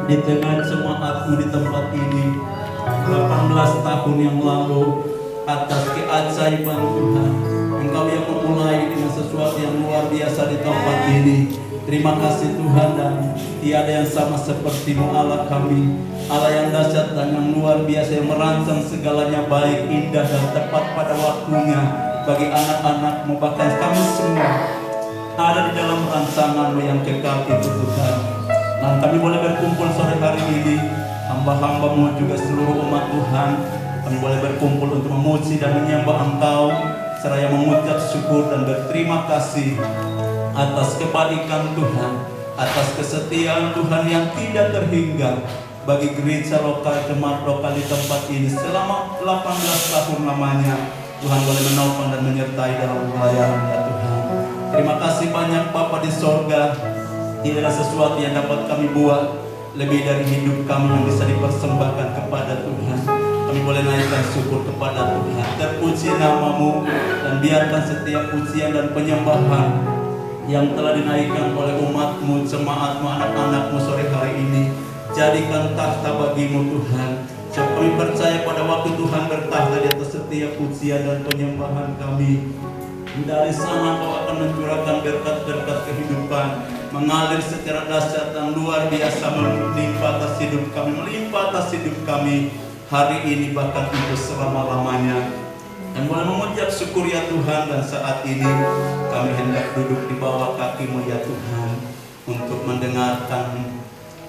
di tengah jemaatmu di tempat ini 18 tahun yang lalu, atas keajaiban Tuhan. Engkau yang memulai dengan sesuatu yang luar biasa di tempat ini. Terima kasih Tuhan, dan tiada yang sama seperti-Mu Allah kami, Allah yang dahsyat dan yang luar biasa, yang merancang segalanya baik, indah dan tepat pada waktunya bagi anak-anak-Mu, bahkan kami semua ada di dalam rancangan-Mu yang kekal itu Tuhan. Dan kami boleh berkumpul sore hari ini, hamba-hamba-Mu juga seluruh umat Tuhan, kami boleh berkumpul untuk memuji dan menyembah Engkau, seraya mengucap syukur dan berterima kasih atas kebaikan Tuhan, atas kesetiaan Tuhan yang tidak terhingga bagi gereja lokal, jemaat lokal di tempat ini selama 18 tahun lamanya. Tuhan boleh menopang dan menyertai dalam pelayanan ya Tuhan. Terima kasih banyak Bapa di sorga. Tidak ada sesuatu yang dapat kami buat lebih dari hidup kami yang bisa dipersembahkan kepada Tuhan. Kami boleh naikkan syukur kepada Tuhan. Terpuji nama-Mu, dan biarkan setiap pujian dan penyembahan yang telah dinaikkan oleh umat-Mu, jemaat-Mu, anak-anak-Mu sore hari ini, jadikan tahta bagi-Mu Tuhan. Sebab kami percaya pada waktu Tuhan bertahta di atas setiap pujian dan penyembahan kami, dari sana Kau akan mencurahkan berkat-berkat kehidupan, mengalir secara dahsyat dan luar biasa, melimpah atas hidup kami, melimpah atas hidup kami hari ini bahkan untuk selama-lamanya. Dan boleh mengucap syukur ya Tuhan, dan saat ini kami hendak duduk di bawah kaki-Mu ya Tuhan, untuk mendengarkan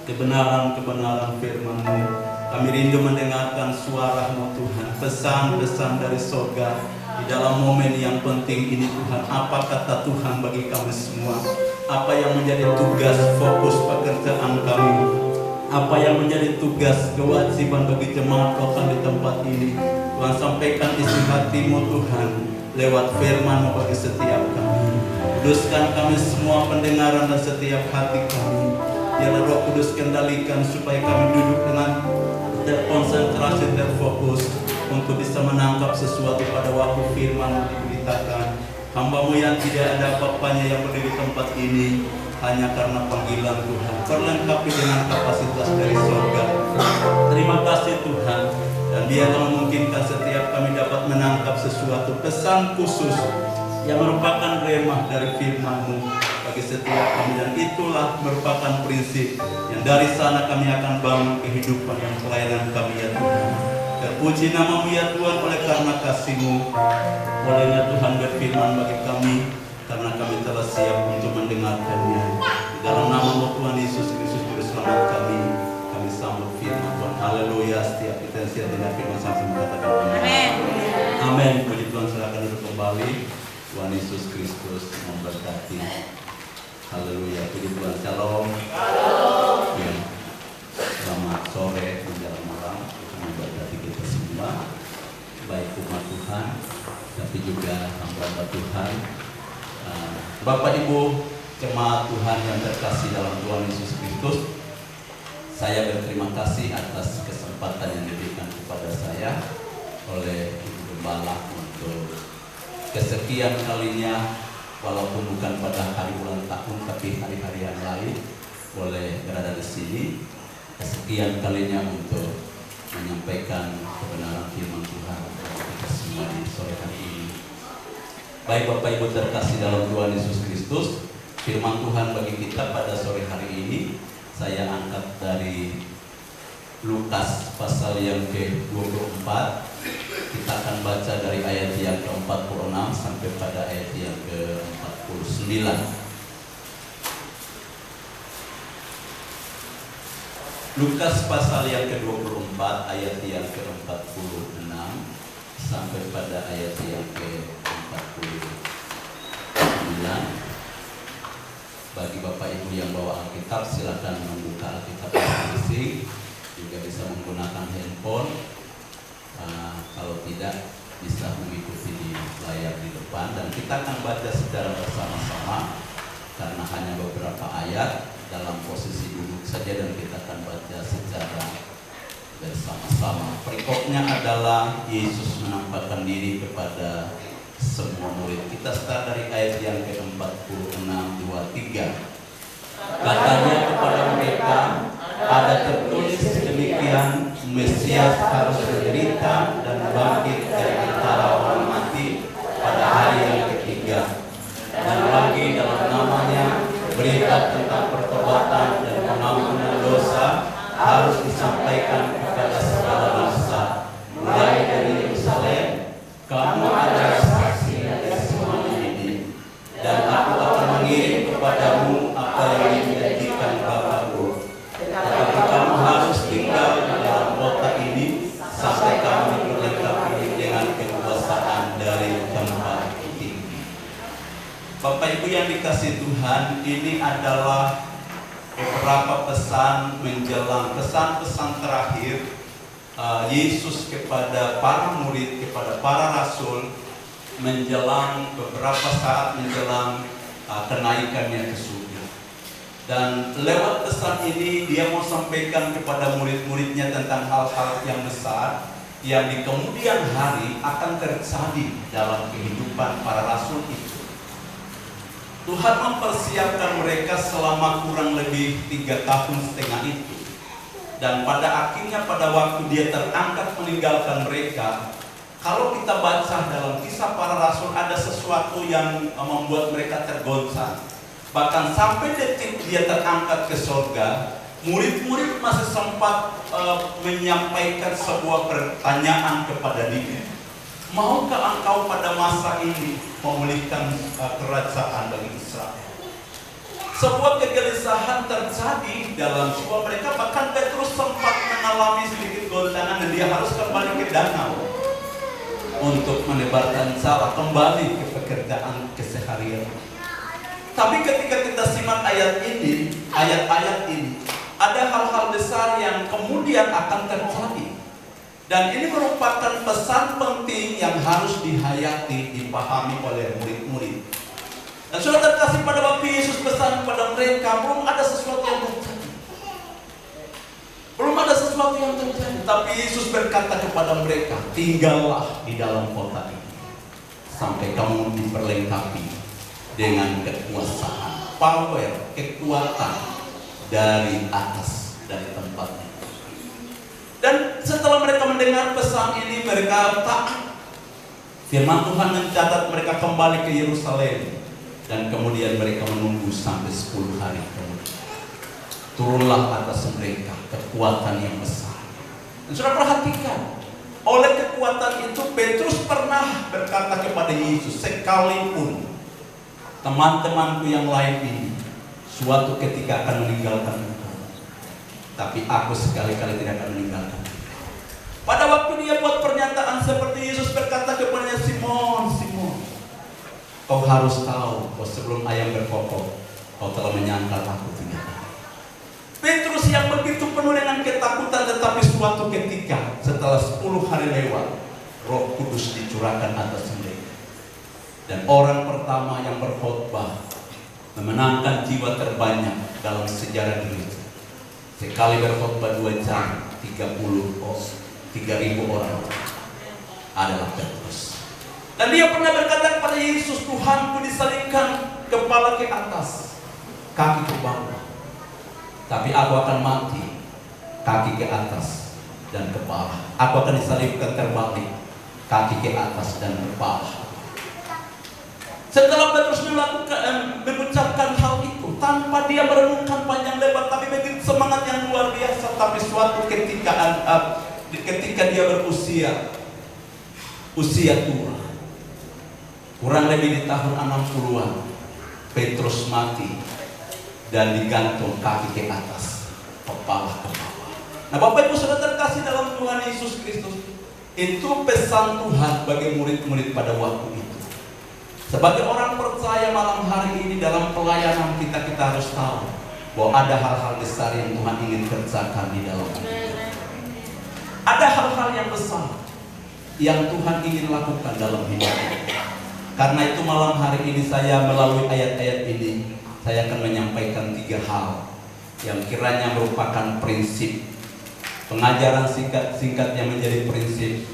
kebenaran-kebenaran firman-Mu. Kami rindu mendengarkan suara-Mu Tuhan, pesan-pesan dari sorga di dalam momen yang penting ini Tuhan. Apa kata Tuhan bagi kami semua? Apa yang menjadi tugas fokus pekerjaan kami? Apa yang menjadi tugas kewajiban bagi jemaat lokal di tempat ini? Tuhan, sampaikan isi hati-Mu Tuhan lewat firman-Mu bagi setiap kami. Kuduskan kami semua pendengaran dan setiap hati kami. Biarlah Roh Kudus kendalikan supaya kami duduk dengan terkonsentrasi, terfokus untuk bisa menangkap sesuatu pada waktu firman-Mu diberitakan. Hamba-Mu yang tidak ada apa-apanya yang berdiri di tempat ini hanya karena panggilan Tuhan, perlengkapi dengan kapasitas dari surga. Terima kasih Tuhan, dan biarlah memungkinkan setiap kami dapat menangkap sesuatu pesan khusus yang merupakan remah dari firman-Mu bagi setiap kami, dan itulah merupakan prinsip yang dari sana kami akan bangun kehidupan dan pelayanan kami ya Tuhan. Terpuji nama-Mu ya Tuhan, oleh karena kasih-Mu bolehnya Tuhan berfirman bagi kami, karena kami telah siap untuk mendengarkannya. Di dalam nama Tuhan Yesus Kristus Juru Selamat kami sambut firman Tuhan. Haleluya. Setiap kita yang siap dengar firman sampai mengatakan amin. Amin. Puji Tuhan, silakan duduk kembali. Tuhan Yesus Kristus memberkati. Haleluya. Puji Tuhan. Shalom. Ya. Selamat sore menjelang malam. Tuhan memberkati kita semua, baik umat Tuhan tapi juga hamba Tuhan. Bapak Ibu jemaat Tuhan yang terkasih dalam Tuhan Yesus Kristus, saya berterima kasih atas kesempatan yang diberikan kepada saya oleh Ibu Gembala untuk kesekian kalinya, walaupun bukan pada hari ulang tahun tapi hari-hari yang lain, boleh berada di sini. Kesekian kalinya untuk menyampaikan kebenaran firman Tuhan kepada kita semua di sore hari ini. Baik Bapak Ibu terkasih dalam Tuhan Yesus Kristus, firman Tuhan bagi kita pada sore hari ini saya angkat dari Lukas pasal yang ke-24. Kita akan baca dari ayat yang ke-46 sampai pada ayat yang ke-49. Lukas pasal yang ke-24 ayat yang ke-46 sampai pada ayat yang ke-49. Bagi Bapak Ibu yang bawa Alkitab, silakan membuka Alkitab masing-masing. Juga bisa menggunakan handphone. Kalau tidak, bisa mengikuti di layar di depan. Dan kita akan baca secara bersama-sama, karena hanya beberapa ayat dalam posisi duduk saja, dan kita akan baca secara bersama-sama. Perikopnya adalah Yesus menampakkan diri kepada semua murid. Kita start dari ayat yang ke-46, 2, 3. Katanya kepada mereka, Ada tertulis demikian, Mesias harus menderita dan bangkit dari antara orang mati pada hari yang ketiga. Dan lagi dalam namanya berita tentang pertobatan dan pengampunan dosa harus disampaikan kepada segala bangsa, mulai dari Yerusalem. Kamu adalah saksi dari semuanya ini, dan aku akan mengirim kepadamu apa yang dijanjikan Bapa-Ku. Tetapi kamu harus tinggal di dalam kota ini sampai kamu diperlengkapi dengan kekuasaan dari tempat tinggi. Bapak Ibu yang dikasihi Tuhan, ini adalah beberapa pesan menjelang pesan-pesan terakhir Yesus kepada para murid, kepada para rasul menjelang beberapa saat menjelang kenaikannya ke surga. Dan lewat pesan ini dia mau sampaikan kepada murid-muridnya tentang hal-hal yang besar yang di kemudian hari akan terjadi dalam kehidupan para rasul itu. Tuhan mempersiapkan mereka selama kurang lebih 3,5 tahun itu. Dan pada akhirnya pada waktu dia terangkat meninggalkan mereka, kalau kita baca dalam kisah para rasul ada sesuatu yang membuat mereka tergoncang. Bahkan sampai detik dia terangkat ke surga, murid-murid masih sempat menyampaikan sebuah pertanyaan kepada dia. Maukah engkau pada masa ini memulihkan kerajaan bagi Israel? Sebuah kegelisahan terjadi dalam jiwa mereka. Bahkan Petrus sempat mengalami sedikit goncangan dan dia harus kembali ke danau untuk menebarkan cara kembali ke pekerjaan keseharian. Tapi ketika kita simak ayat-ayat ini, ada hal-hal besar yang kemudian akan terjadi. Dan ini merupakan pesan penting yang harus dihayati, dipahami oleh murid-murid. Dan sudah terkasih pada waktu Yesus pesan kepada mereka, belum ada sesuatu yang terjadi. Belum ada sesuatu yang terjadi. Tapi Yesus berkata kepada mereka, tinggallah di dalam kota ini sampai kamu diperlengkapi dengan kekuasaan, power, kekuatan dari atas, dari tempatnya. Dan setelah mereka mendengar pesan ini, mereka taat. Firman Tuhan mencatat mereka kembali ke Yerusalem. Dan kemudian mereka menunggu sampai 10 hari kemudian. Turunlah atas mereka kekuatan yang besar. Dan sudah perhatikan, oleh kekuatan itu Petrus pernah berkata kepada Yesus, sekalipun teman-temanku yang lain ini suatu ketika akan meninggalkan engkau, tapi aku sekali-kali tidak akan meninggalkan. Pada waktu dia buat pernyataan seperti Yesus berkata kepadanya, Simon, Simon, kau harus tahu bahwa sebelum ayam berkokok, kau telah menyangkal aku 3 kali. Petrus yang begitu penuh dengan ketakutan, tetapi suatu ketika setelah 10 hari lewat, Roh Kudus dicurahkan atas mereka. Dan orang pertama yang berkhotbah memenangkan jiwa terbanyak dalam sejarah gereja. Sekali berkhotbah 2 jam, 3.000 orang adalah Petrus. Dan dia pernah berkata kepada Yesus, Tuhanku disalibkan kepala ke atas, kaki ke bawah. Tapi aku akan mati, kaki ke atas dan kepala. Aku akan disalibkan terbalik, kaki ke atas dan kepala. Setelah Petrus mengucapkan hal itu, tanpa dia merenungkan panjang lebar, tapi begitu semangat yang luar biasa. Tapi suatu ketika dia berusia tua, kurang lebih di tahun 60-an, Petrus mati dan digantung kaki ke atas, kepala ke bawah. Nah, Bapak Ibu sudah terkasih dalam Tuhan Yesus Kristus, itu pesan Tuhan bagi murid-murid pada waktu itu. Sebagai orang percaya malam hari ini dalam pelayanan kita harus tahu bahwa ada hal-hal besar yang Tuhan ingin kerjakan di dalam hidup kita. Ada hal-hal yang besar yang Tuhan ingin lakukan dalam hidup kita. Karena itu malam hari ini saya melalui ayat-ayat ini, saya akan menyampaikan 3 hal yang kiranya merupakan prinsip pengajaran singkat yang menjadi prinsip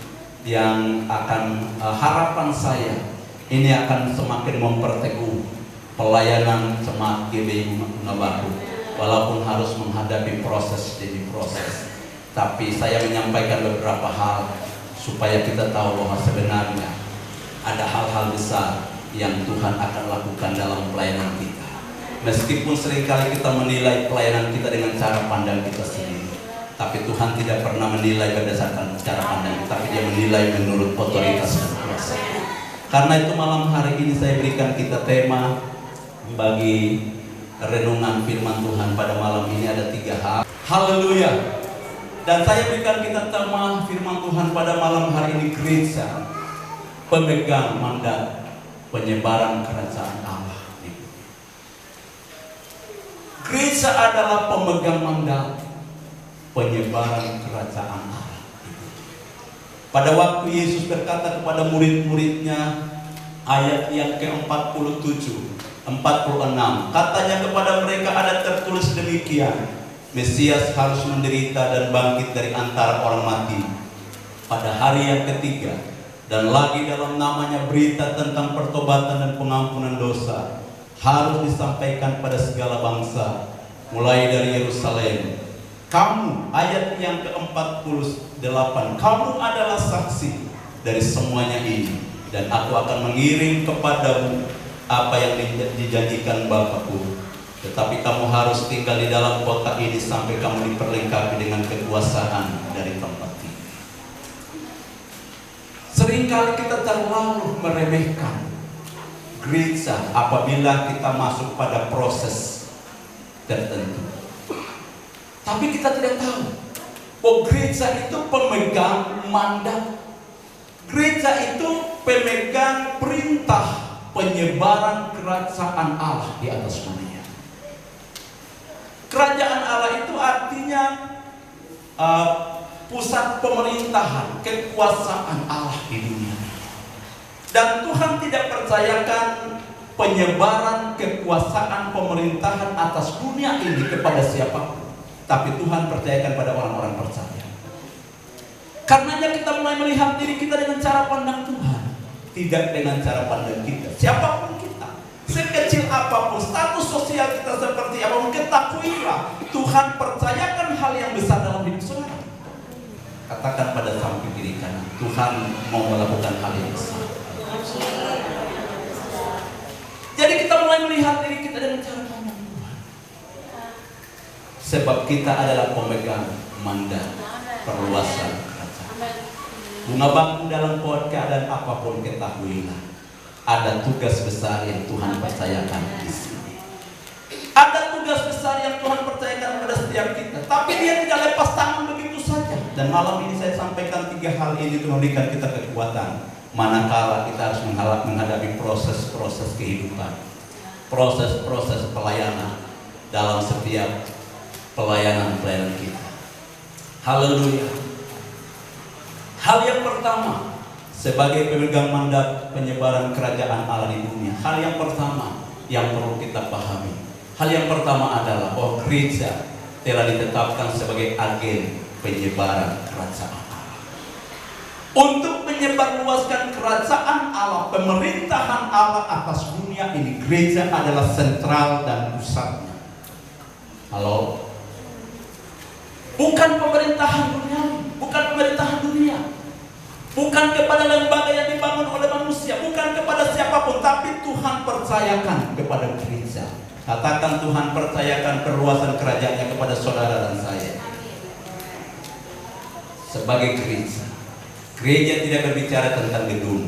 yang akan harapan saya ini akan semakin memperteguh pelayanan Jemaat GBI Ngabaku walaupun harus menghadapi proses demi proses. Tapi saya menyampaikan beberapa hal supaya kita tahu bahwa sebenarnya ada hal-hal besar yang Tuhan akan lakukan dalam pelayanan kita. Meskipun seringkali kita menilai pelayanan kita dengan cara pandang kita sendiri, tapi Tuhan tidak pernah menilai berdasarkan cara pandang, tapi Dia menilai menurut otoritas dan kuasa. Karena itu malam hari ini saya berikan kita tema bagi renungan firman Tuhan pada malam ini ada 3 hal. Haleluya. Dan saya berikan kita tema firman Tuhan pada malam hari ini, gereja pemegang mandat penyebaran kerajaan Allah. Gereja adalah pemegang mandat penyebaran kerajaan Allah. Pada waktu Yesus berkata kepada murid-muridnya, ayat yang ke-47, 46, katanya kepada mereka, ada tertulis demikian, Mesias harus menderita dan bangkit dari antara orang mati pada hari yang ketiga, dan lagi dalam namanya berita tentang pertobatan dan pengampunan dosa harus disampaikan pada segala bangsa, mulai dari Yerusalem. Kamu, ayat yang ke-48, kamu adalah saksi dari semuanya ini, dan aku akan mengirim kepadamu apa yang dijanjikan Bapakku. Tetapi kamu harus tinggal di dalam kota ini sampai kamu diperlengkapi dengan kekuasaan dari tempat ini. Seringkali kita terlalu meremehkan gereja apabila kita masuk pada proses tertentu. Tapi kita tidak tahu bahwa gereja itu pemegang mandat. Gereja itu pemegang perintah penyebaran kerajaan Allah di atas dunia. Kerajaan Allah itu artinya pusat pemerintahan, kekuasaan Allah di dunia. Dan Tuhan tidak percayakan penyebaran kekuasaan pemerintahan atas dunia ini kepada siapapun, tapi Tuhan percayakan pada orang-orang percaya. Karenanya kita mulai melihat diri kita dengan cara pandang Tuhan, tidak dengan cara pandang kita. Siapapun kita, sekecil apapun status sosial kita, seperti apapun, ketahuilah Tuhan percayakan hal yang besar dalam hidup saudara. Katakan pada samping kiri kanan, Tuhan mau melakukan hal yang besar. Jadi kita mulai melihat diri kita dengan cara pandang Tuhan, sebab kita adalah pemegang mandat perluasan kerajaan. Bunga bakung dalam keadaan apapun, ketahuilah ada tugas besar yang Tuhan percayakan di sini. Ada tugas besar yang Tuhan percayakan kepada setiap kita, tapi Dia tidak lepas tangan begitu saja. Dan malam ini saya sampaikan 3 hal ini untuk memberikan kita kekuatan manakala kita harus menghadapi proses-proses kehidupan, proses-proses pelayanan dalam setiap pelayanan kita. Haleluya. Hal yang pertama, sebagai pemegang mandat penyebaran kerajaan Allah di dunia, hal yang pertama yang perlu kita pahami, hal yang pertama adalah bahwa gereja telah ditetapkan sebagai agen penyebaran kerajaan Allah. Untuk menyebarluaskan kerajaan Allah, pemerintahan Allah atas dunia ini, gereja adalah sentral dan pusatnya. Halo? Bukan pemerintahan dunia, bukan pemerintahan dunia, bukan kepada lembaga yang dibangun oleh manusia, bukan kepada siapapun, tapi Tuhan percayakan kepada gereja. Katakan, Tuhan percayakan perluasan kerajaannya kepada saudara dan saya. Sebagai gereja, gereja tidak berbicara tentang gedung,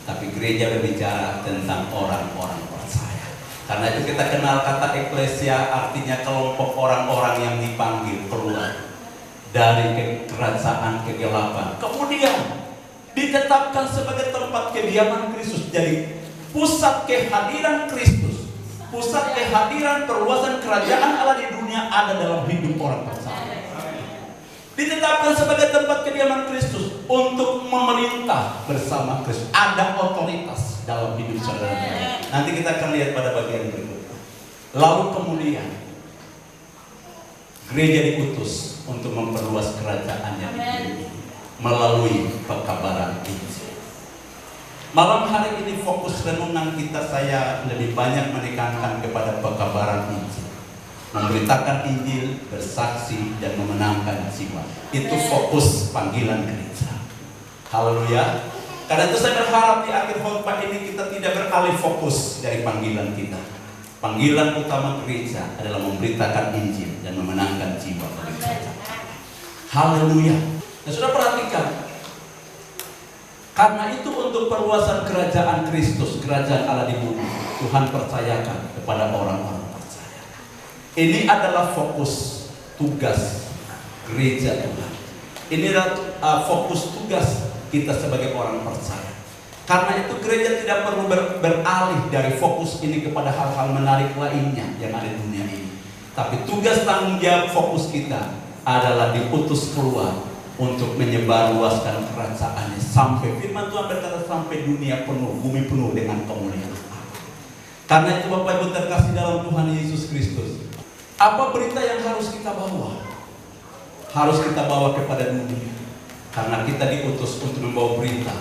tapi gereja berbicara tentang orang-orang percaya. Karena itu kita kenal kata eklesia, artinya kelompok orang-orang yang dipanggil keluar dari kerajaan kegelapan, kemudian ditetapkan sebagai tempat kediaman Kristus. Jadi pusat kehadiran Kristus, pusat kehadiran perluasan kerajaan Allah di dunia ada dalam hidup orang percaya. Ditetapkan sebagai tempat kediaman Kristus untuk memerintah bersama Kristus. Ada otoritas dalam hidup saudara. Nanti kita akan lihat pada bagian berikutnya. Lalu kemudian gereja diutus untuk memperluas kerajaannya di dunia melalui pekabaran Injil. Malam hari ini fokus renungan kita, saya lebih banyak menekankan kepada pekabaran Injil. memberitakan Injil, bersaksi, dan memenangkan jiwa. Itu fokus panggilan gereja. Haleluya. Karena itu saya berharap di akhir khotbah ini kita tidak beralih fokus dari panggilan kita. Panggilan utama gereja adalah memberitakan Injil dan memenangkan jiwa bagi gereja. Haleluya. Nah, sudah perhatikan. Karena itu untuk perluasan kerajaan Kristus, kerajaan Allah di bumi, Tuhan percayakan kepada orang-orang percaya. Ini adalah fokus tugas gereja Tuhan. Ini adalah fokus tugas kita sebagai orang percaya. Karena itu gereja tidak perlu beralih dari fokus ini kepada hal-hal menarik lainnya yang ada di dunia ini. Tapi tugas tanggung jawab fokus kita adalah diutus keluar untuk menyebarluaskan kerajaannya sampai firman Tuhan berkata sampai dunia penuh, bumi penuh dengan kemuliaan. Karena itu Bapak Ibu terkasih dalam Tuhan Yesus Kristus, apa berita yang harus kita bawa? Harus kita bawa kepada dunia. Karena kita diutus untuk membawa berita.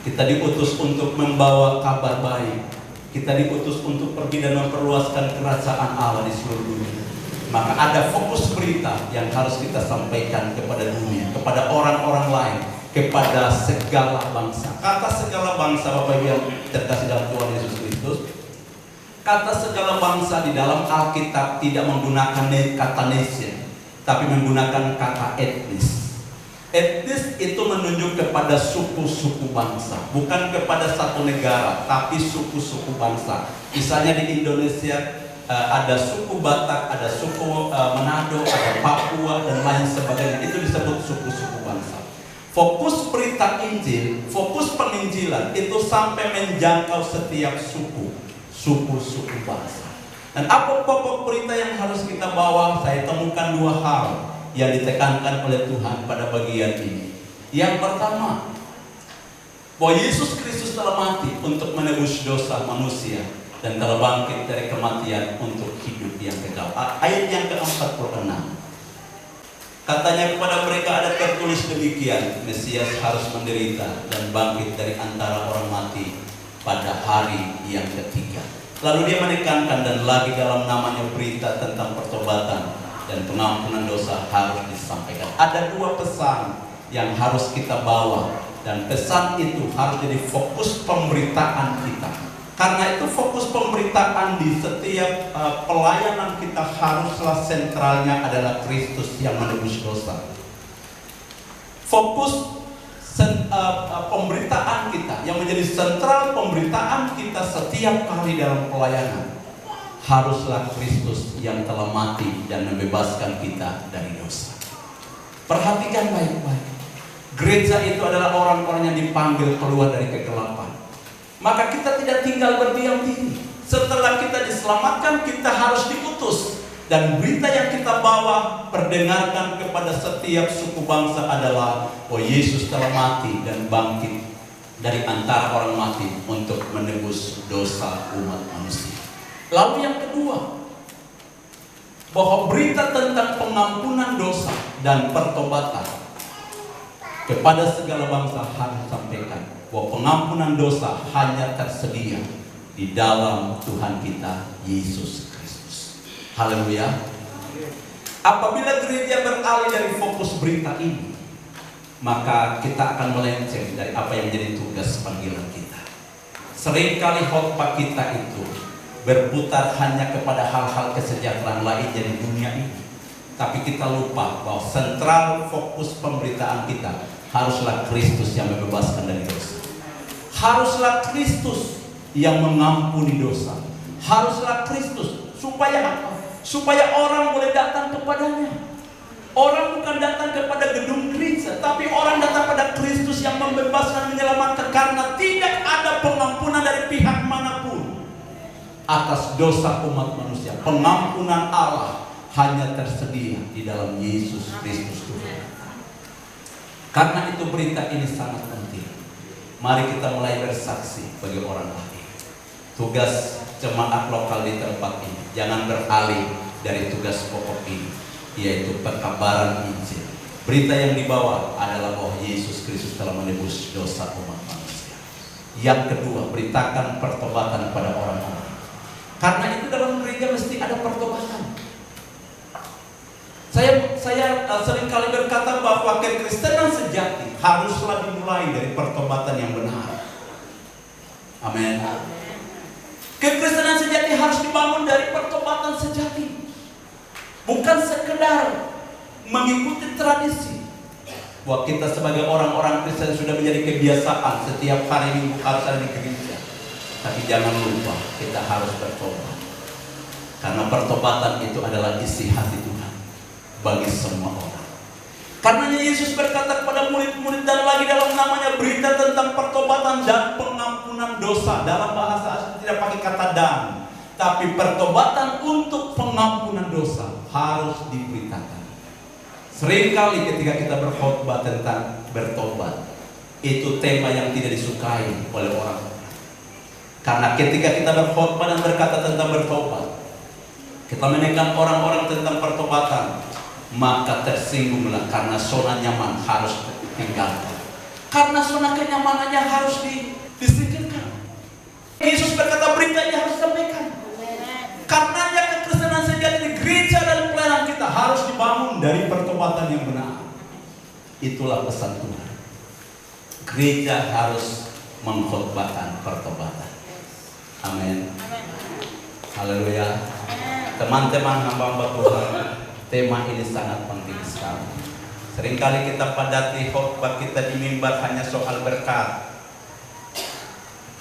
Kita diutus untuk membawa kabar baik. Kita diutus untuk pergi dan memperluaskan kerajaan Allah di seluruh dunia. Maka ada fokus berita yang harus kita sampaikan kepada dunia, kepada orang-orang lain, kepada segala bangsa. Kata segala bangsa, Bapak Ibu yang terkasih dalam Tuhan Yesus Kristus, kata segala bangsa di dalam Alkitab tidak menggunakan kata nation, tapi menggunakan kata etnis. Etnis itu menunjuk kepada suku-suku bangsa, bukan kepada satu negara, tapi suku-suku bangsa. Misalnya di Indonesia ada suku Batak, ada suku Manado, ada Papua dan lain sebagainya. Itu disebut suku-suku bangsa. Fokus berita Injil, fokus penginjilan itu sampai menjangkau setiap suku-suku bangsa. Dan apa pokok berita yang harus kita bawa? Saya temukan dua hal yang ditekankan oleh Tuhan pada bagian ini. Yang pertama, bahwa Yesus Kristus telah mati untuk menebus dosa manusia dan telah bangkit dari kematian untuk hidup yang kekal. Ayat yang ke-46, katanya kepada mereka ada tertulis demikian, Mesias harus menderita dan bangkit dari antara orang mati pada hari yang ketiga. Lalu dia menekankan dan lagi dalam namanya berita tentang pertobatan dan pengampunan dosa harus disampaikan. Ada dua pesan yang harus kita bawa, dan pesan itu harus jadi fokus pemberitaan kita. Karena itu fokus pemberitaan di setiap pelayanan kita haruslah sentralnya adalah Kristus yang menebus dosa. Fokus pemberitaan kita yang menjadi sentral pemberitaan kita setiap kali dalam pelayanan haruslah Kristus yang telah mati dan membebaskan kita dari dosa. Perhatikan baik-baik. Gereja itu adalah orang-orang yang dipanggil keluar dari kegelapan. Maka kita tidak tinggal berdiam diri. Setelah kita diselamatkan, kita harus diutus. Dan berita yang kita bawa, perdengarkan kepada setiap suku bangsa adalah bahwa Yesus telah mati dan bangkit dari antara orang mati untuk menebus dosa umat manusia. Lalu yang kedua, bahwa berita tentang pengampunan dosa dan pertobatan kepada segala bangsa harus disampaikan. Bahwa pengampunan dosa hanya tersedia di dalam Tuhan kita Yesus Kristus. Haleluya. Apabila gereja beralih dari fokus berita ini, maka kita akan melenceng dari apa yang menjadi tugas panggilan kita. Seringkali khotbah kita itu berputar hanya kepada hal-hal kesejahteraan lainnya di dunia ini. Tapi kita lupa bahwa sentral fokus pemberitaan kita haruslah Kristus yang membebaskan dari dosa. Haruslah Kristus yang mengampuni dosa. Haruslah Kristus. Supaya apa? Supaya orang boleh datang kepadanya. Orang bukan datang kepada gedung gereja, tapi orang datang pada Kristus yang membebaskan, menyelamatkan. Karena tidak ada pengampunan dari pihak manapun atas dosa umat manusia. Pengampunan Allah hanya tersedia di dalam Yesus Kristus Tuhan. Karena itu berita ini sangat penting. Mari kita mulai bersaksi bagi orang lain. Tugas jemaat lokal di tempat ini jangan beralih dari tugas pokok ini, yaitu perkabaran Injil. Berita yang dibawa adalah bahwa Yesus Kristus telah menebus dosa umat manusia. Yang kedua, beritakan pertobatan kepada orang-orang. Karena itu dalam gereja mesti ada pertobatan. Saya sering kali berkata bahwa kekristenan sejati haruslah dimulai dari pertobatan yang benar. Amin. Kekristenan sejati harus dibangun dari pertobatan sejati, bukan sekedar mengikuti tradisi. Bahwa kita sebagai orang-orang Kristen sudah menjadi kebiasaan setiap hari Minggu harus ada di gereja. Tapi jangan lupa kita harus bertobat, karena pertobatan itu adalah isi hati Tuhan bagi semua orang. Karenanya Yesus berkata kepada murid-murid dan lagi dalam namanya berita tentang pertobatan dan pengampunan dosa. Dalam bahasa asli tidak pakai kata dan, tapi pertobatan untuk pengampunan dosa harus diberitakan. Seringkali ketika kita berkhotbah tentang bertobat, itu tema yang tidak disukai oleh orang. Karena ketika kita berkhotbah dan berkata tentang bertobat, kita menekan orang-orang tentang pertobatan, maka tersinggunglah karena zona nyaman harus ditinggalkan. Karena zona kenyamanannya harus disingkirkan. Yesus berkata beritanya harus disampaikan. Karenanya kekristenan sejati di gereja dan pelayanan kita harus dibangun dari pertobatan yang benar. Itulah pesan Tuhan. Gereja harus mengkhotbahkan pertobatan. Amin. Haleluya. Teman-teman hamba-hamba Tuhan, tema ini sangat penting sekali. Seringkali kita padati khotbah kita di mimbar hanya soal berkat,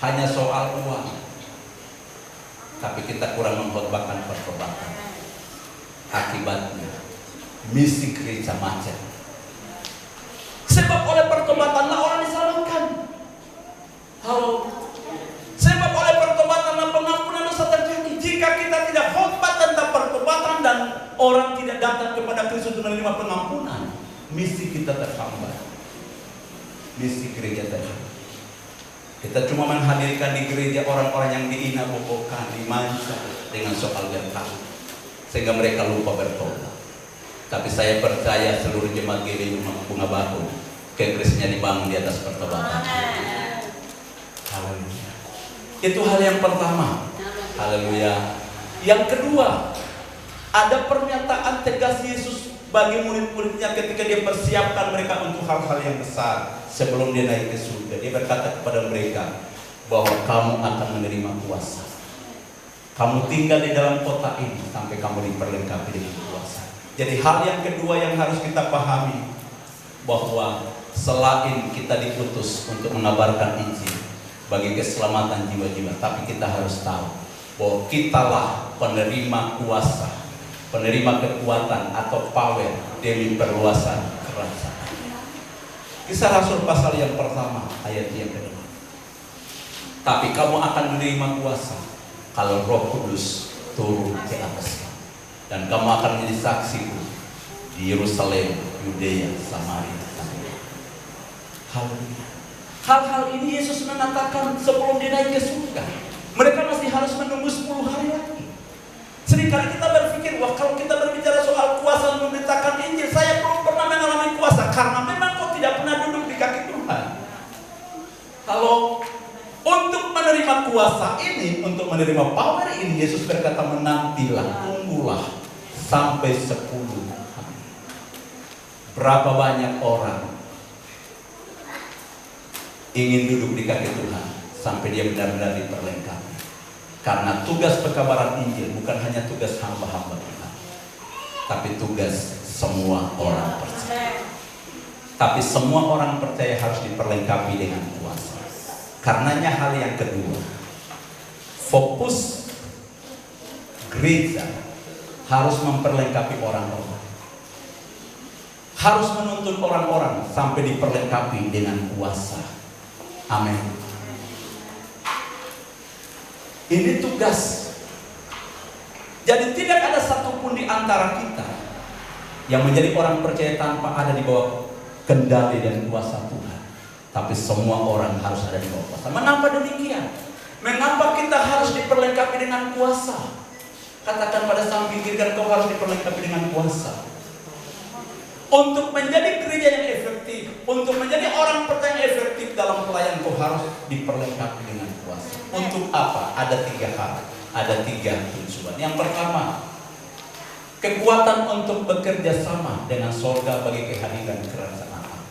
hanya soal uang, tapi kita kurang mengkhotbahkan pertobatan. Akibatnya misi gereja macet. Sebab oleh pertobatanlah orang diselamatkan. Sebab oleh pertobatanlah pengampunan dosa terjadi. Jika kita tidak khotbah tentang pertobatan dan orang tidak datang kepada Kristus untuk menerima pengampunan, misi kita terhambat. Misi gereja terhambat. Kita cuma menghadirkan di gereja orang-orang yang diinabobokan, dimanja dengan soal berkat, sehingga mereka lupa bertobat. Tapi saya percaya seluruh jemaat GBI Bunga Bakung, kekristenannya dibangun di atas pertobatan. Haleluya. Itu hal yang pertama. Haleluya. Yang kedua, ada pernyataan tegas Yesus bagi murid-muridnya ketika dia persiapkan mereka untuk hal-hal yang besar. Sebelum dia naik ke surga, dia berkata kepada mereka bahwa kamu akan menerima kuasa. Kamu tinggal di dalam kota ini sampai kamu diperlengkapi dengan kuasa. Jadi hal yang kedua yang harus kita pahami, bahwa selain kita diutus untuk mengabarkan Injil bagi keselamatan jiwa-jiwa, tapi kita harus tahu bahwa kitalah penerima kuasa, penerima kekuatan atau power demi perluasan kerajaan. Kisah Rasul pasal yang pertama ayat yang kedua. Tapi kamu akan menerima kuasa kalau Roh Kudus turun ke atas kamu, dan kamu akan menjadi saksiku di Yerusalem, Yudea, Samaria. Hal-hal ini Yesus mengatakan sebelum dia naik ke surga. Mereka masih harus menunggu 10 hari lagi. Seringkali kita berpikir, wah kalau kita berbicara soal kuasa memberitakan Injil, saya belum pernah mengalami kuasa, karena memang kau tidak pernah duduk di kaki Tuhan. Kalau untuk menerima kuasa ini, untuk menerima power ini, Yesus berkata menantilah, tunggulah sampai 10 hari. Berapa banyak orang ingin duduk di kaki Tuhan sampai dia benar-benar diperlengkapi. Karena tugas pekabaran Injil bukan hanya tugas hamba-hamba Tuhan, tapi tugas semua orang percaya. Tapi semua orang percaya harus diperlengkapi dengan kuasa. Karenanya hal yang kedua, fokus gereja harus memperlengkapi orang-orang, harus menuntun orang-orang sampai diperlengkapi dengan kuasa. Amin. Ini tugas. Jadi tidak ada satupun di antara kita yang menjadi orang percaya tanpa ada di bawah kendali dan kuasa Tuhan. Tapi semua orang harus ada di bawah kuasa. Mengapa demikian? Mengapa kita harus diperlengkapi dengan kuasa? Katakan pada sang pinggir kan kau harus diperlengkapi dengan kuasa. Untuk menjadi gereja yang efektif, untuk menjadi orang percaya yang efektif dalam pelayanan, kau harus diperlengkapi dengan kuasa. Untuk apa? Ada 3 hal, ada 3 tujuan. Yang pertama, kekuatan untuk bekerja sama dengan sorga bagi kehadiran kerajaan Allah.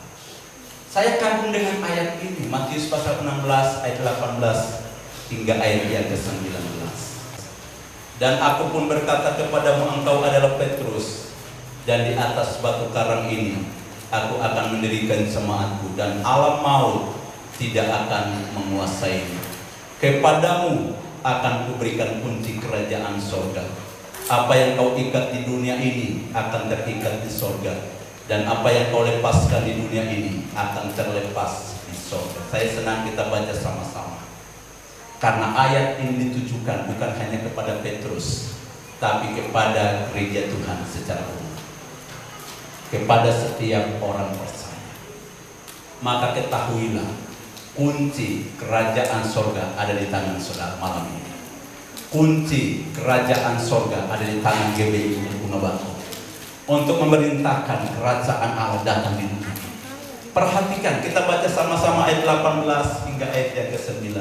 Saya kagum dengan ayat ini, Matius pasal 16 ayat 18 hingga ayat yang ke-19. Dan aku pun berkata kepadamu, engkau adalah Petrus, dan di atas batu karang ini aku akan mendirikan jemaatku, dan alam maut tidak akan menguasainya. Kepadamu akan kuberikan kunci kerajaan sorga. Apa yang kau ikat di dunia ini akan terikat di sorga, dan apa yang kau lepaskan di dunia ini akan terlepas di sorga. Saya senang kita baca sama-sama, karena ayat ini ditujukan bukan hanya kepada Petrus, tapi kepada gereja Tuhan secara umum, kepada setiap orang percaya. Maka ketahuilah, kunci kerajaan sorga ada di tangan saudara malam ini. Kunci kerajaan sorga ada di tangan GBI Bunga Batu untuk memerintahkan kerajaan Allah datang di dunia. Perhatikan, kita baca sama-sama ayat 18 hingga ayat yang ke-19.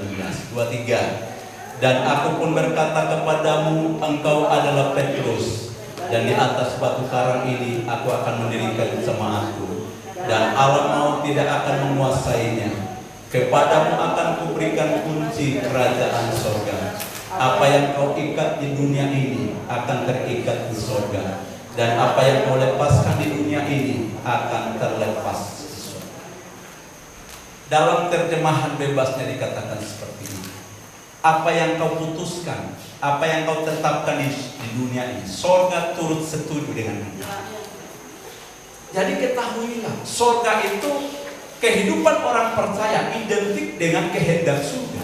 23. Dan aku pun berkata kepadamu, engkau adalah Petrus, dan di atas batu karang ini aku akan mendirikan jemaatku, dan alam maut tidak akan menguasainya. Kepadamu akan kuberikan kunci kerajaan sorga. Apa yang kau ikat di dunia ini akan terikat di sorga, dan apa yang kau lepaskan di dunia ini akan terlepas di sorga. Dalam terjemahan bebasnya dikatakan seperti ini: apa yang kau putuskan, apa yang kau tetapkan di dunia ini, sorga turut setuju dengan itu. Jadi ketahuilah, sorga itu, kehidupan orang percaya identik dengan kehendak surga.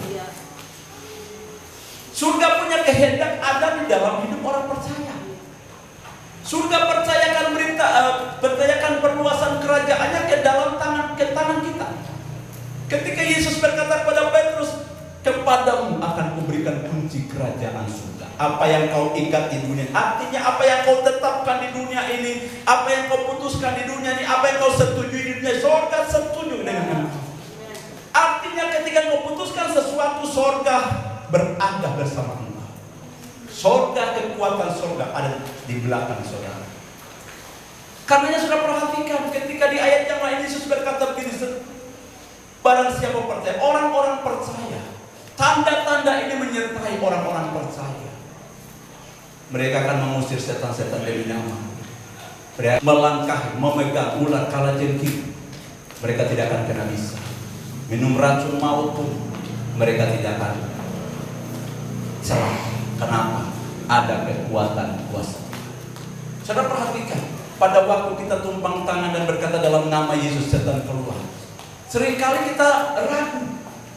Surga punya kehendak ada di dalam hidup orang percaya. Surga percayakan perluasan kerajaannya ke tangan kita. Ketika Yesus berkata kepada Petrus, kepadamu akan kuberikan kunci kerajaan surga. Apa yang kau ikat di dunia, artinya apa yang kau tetapkan di dunia ini, apa yang kau putuskan di dunia ini, apa yang kau setujui di dunia, sorga setuju dengan itu. Artinya ketika kau putuskan sesuatu, sorga berada bersama engkau. Sorga, kekuatan sorga ada di belakang saudara. Karenanya sudah perhatikan, ketika di ayat yang lain Yesus berkata begini, barang siapa percaya, orang-orang percaya, tanda-tanda ini menyertai orang-orang percaya. Mereka akan mengusir setan-setan dari nama. Mereka melangkah, memegang ular kalajengking, mereka tidak akan kena bisa. Minum racun maut pun mereka tidak akan salah. Kenapa? Ada kekuatan kuasa. Saudara perhatikan, pada waktu kita tumpang tangan dan berkata dalam nama Yesus, setan keluar. Seringkali kita ragu,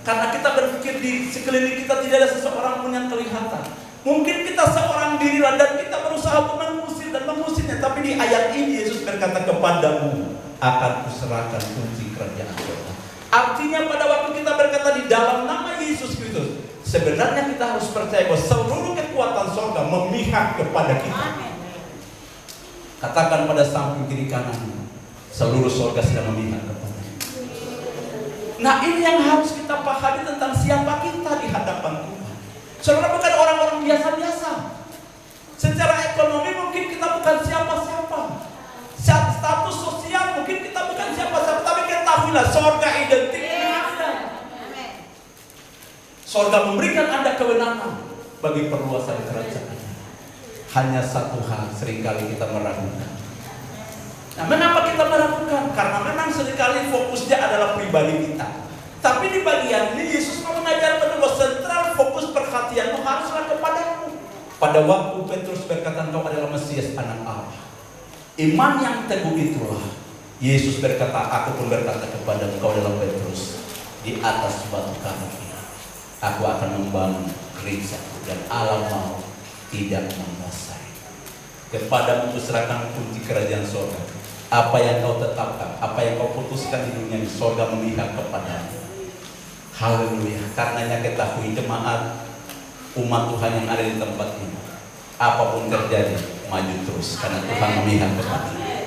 karena kita berpikir di sekeliling kita tidak ada seseorang pun yang kelihatan. Mungkin kita seorang diri dan kita berusaha untuk mengusir dan mengusirnya. Tapi di ayat ini Yesus berkata, kepadamu akan kuserahkan kunci kerajaan Allah. Artinya pada waktu kita berkata di dalam nama Yesus Kristus, sebenarnya kita harus percaya bahwa seluruh kekuatan sorga memihak kepada kita. Katakan pada samping kiri kanan, seluruh sorga sedang memihak kepada kita. Nah, ini yang harus kita pahami tentang siapa kita di hadapan Tuhan. Saudara bukan orang-orang biasa-biasa. Secara ekonomi mungkin kita bukan siapa-siapa. Status sosial mungkin kita bukan siapa-siapa. Tapi ketahuilah, sorga identik dengan Anda. Sorga memberikan Anda kewenangan bagi perluasan kerajaan. Hanya satu hal seringkali kita meragukan. Nah, mengapa kita meragukan? Karena memang seringkali fokusnya adalah pribadi kita. Tapi di bagian ini Yesus mau mengajarkan bahwa sentral fokus perhatianmu haruslah kepadamu. Pada waktu Petrus berkata, engkau adalah Mesias, anak Allah. Iman yang teguh itulah Yesus berkata, aku pun berkata kepada engkau adalah Petrus, di atas batu karang ini aku akan membangun gerejaku, dan alam maut tidak menguasai. Kepadamu kuserahkan kunci kerajaan sorga. Apa yang kau tetapkan, apa yang kau putuskan di dunia ini, sorga memihak kepadamu. Haleluya. Karenanya ketahui jemaat umat Tuhan yang ada di tempat ini, apapun terjadi, maju terus, karena Tuhan memihak kepada kita.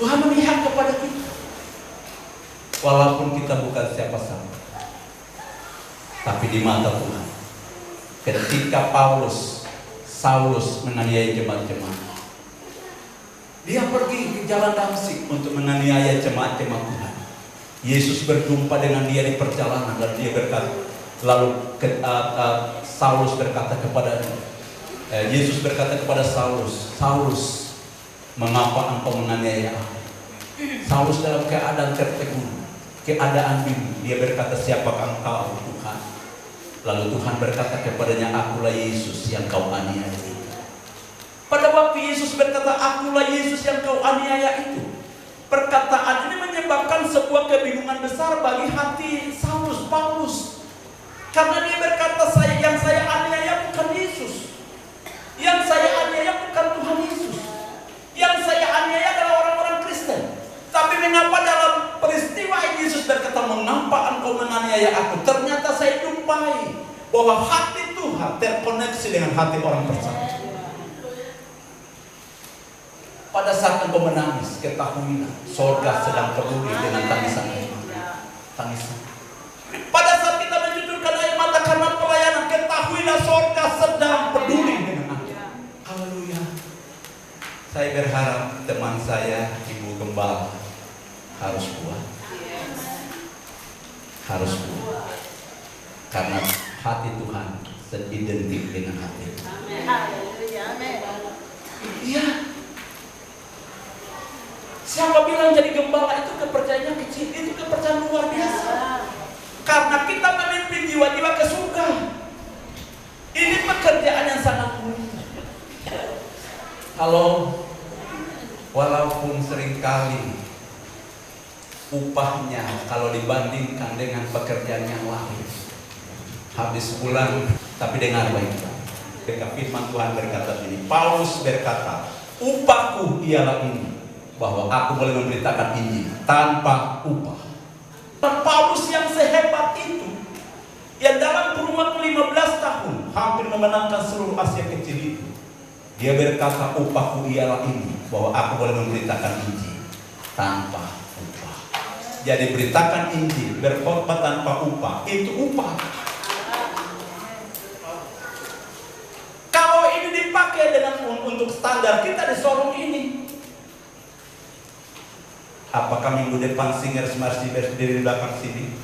Tuhan memihak kepada kita. Walaupun kita bukan siapa-siapa, tapi di mata Tuhan, ketika Saulus menganiaya jemaat-jemaat, Dia pergi ke jalan Damsyik untuk menganiaya jemaat-jemaat Tuhan. Yesus berjumpa dengan dia di perjalanan dan dia berkata, Saulus berkata kepada Yesus berkata kepada Saulus, Saulus, mengapa engkau menganiaya aku? Saulus dalam keadaan tertegun, keadaan bingung. Dia berkata, siapakah engkau, Tuhan? Lalu Tuhan berkata kepadanya, akulah Yesus yang kau aniaya. Pada waktu Yesus berkata, akulah Yesus yang kau aniaya itu, perkataan ini menyebabkan sebuah kebingungan besar bagi hati Saulus, Paulus. Karena dia berkata, yang saya aniaya bukan Yesus, yang saya aniaya bukan Tuhan Yesus, yang saya aniaya adalah orang-orang Kristen. Tapi mengapa dalam peristiwa ini Yesus berkata, mengapa engkau menganiaya aku? Ternyata saya jumpai bahwa hati Tuhan terkoneksi dengan hati orang percaya. Pada saat engkau menangis, ketahuilah sorga sedang peduli dengan tangisan air mata. Tangisan. Pada saat kita menjujurkan air mata karena pelayanan, ketahuilah sorga sedang peduli dengan aku. Haleluya. Saya berharap teman saya, Ibu Gembala, harus kuat. Harus kuat. Karena hati Tuhan identik dengan hati. Iya. Siapa bilang jadi gembala itu kepercayaan kecil? Itu kepercayaan luar biasa. Karena kita memimpin jiwa-jiwa ke surga. Ini pekerjaan yang sangat mulia. Walaupun seringkali upahnya kalau dibandingkan dengan pekerjaan yang lain habis bulan, tapi dengar baik-baik. Firman Tuhan berkata ini, Paulus berkata, upahku ialah ini, bahwa aku boleh memberitakan Injil tanpa upah. Dan Paulus yang sehebat itu, yang dalam kurun waktu 15 tahun hampir memenangkan seluruh Asia Kecil itu, dia berkata, upahku ialah ini, bahwa aku boleh memberitakan Injil tanpa upah. Jadi beritakan Injil, berkhotbah tanpa upah, itu upah. Kalau ini dipakai dengan untuk standar kita di Sorong ini, apakah minggu depan singers masih berdiri di belakang sini?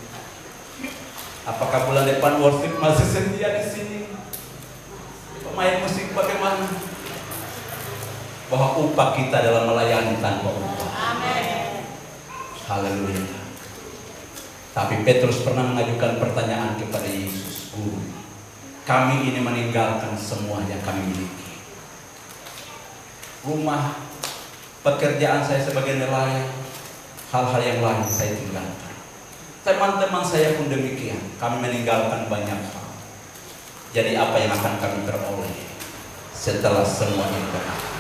Apakah bulan depan worship masih setia di sini? Pemain musik bagaimana? Bahwa upah kita dalam melayani tanpa upah. Amin. Haleluya. Tapi Petrus pernah mengajukan pertanyaan kepada Yesus, Guru, kami ini meninggalkan semua yang kami miliki. Rumah, pekerjaan saya sebagai nelayan, hal-hal yang lain saya tinggalkan. Teman-teman saya pun demikian. Kami meninggalkan banyak hal. Jadi apa yang akan kami peroleh setelah semua itu berakhir?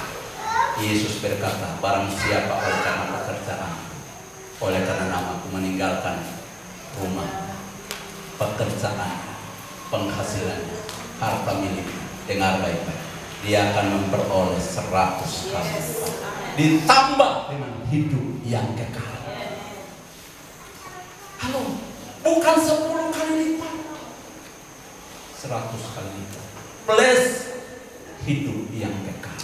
Yesus berkata, barang siapa oleh karena pekerjaan, oleh karena namaku meninggalkan rumah, pekerjaan, penghasilannya, harta miliknya, dengar baik-baik, dia akan memperoleh 100 kali lipat, ditambah dengan hidup yang kekal. Halo, bukan 10 kali lipat, 100 kali lipat, plus hidup yang kekal.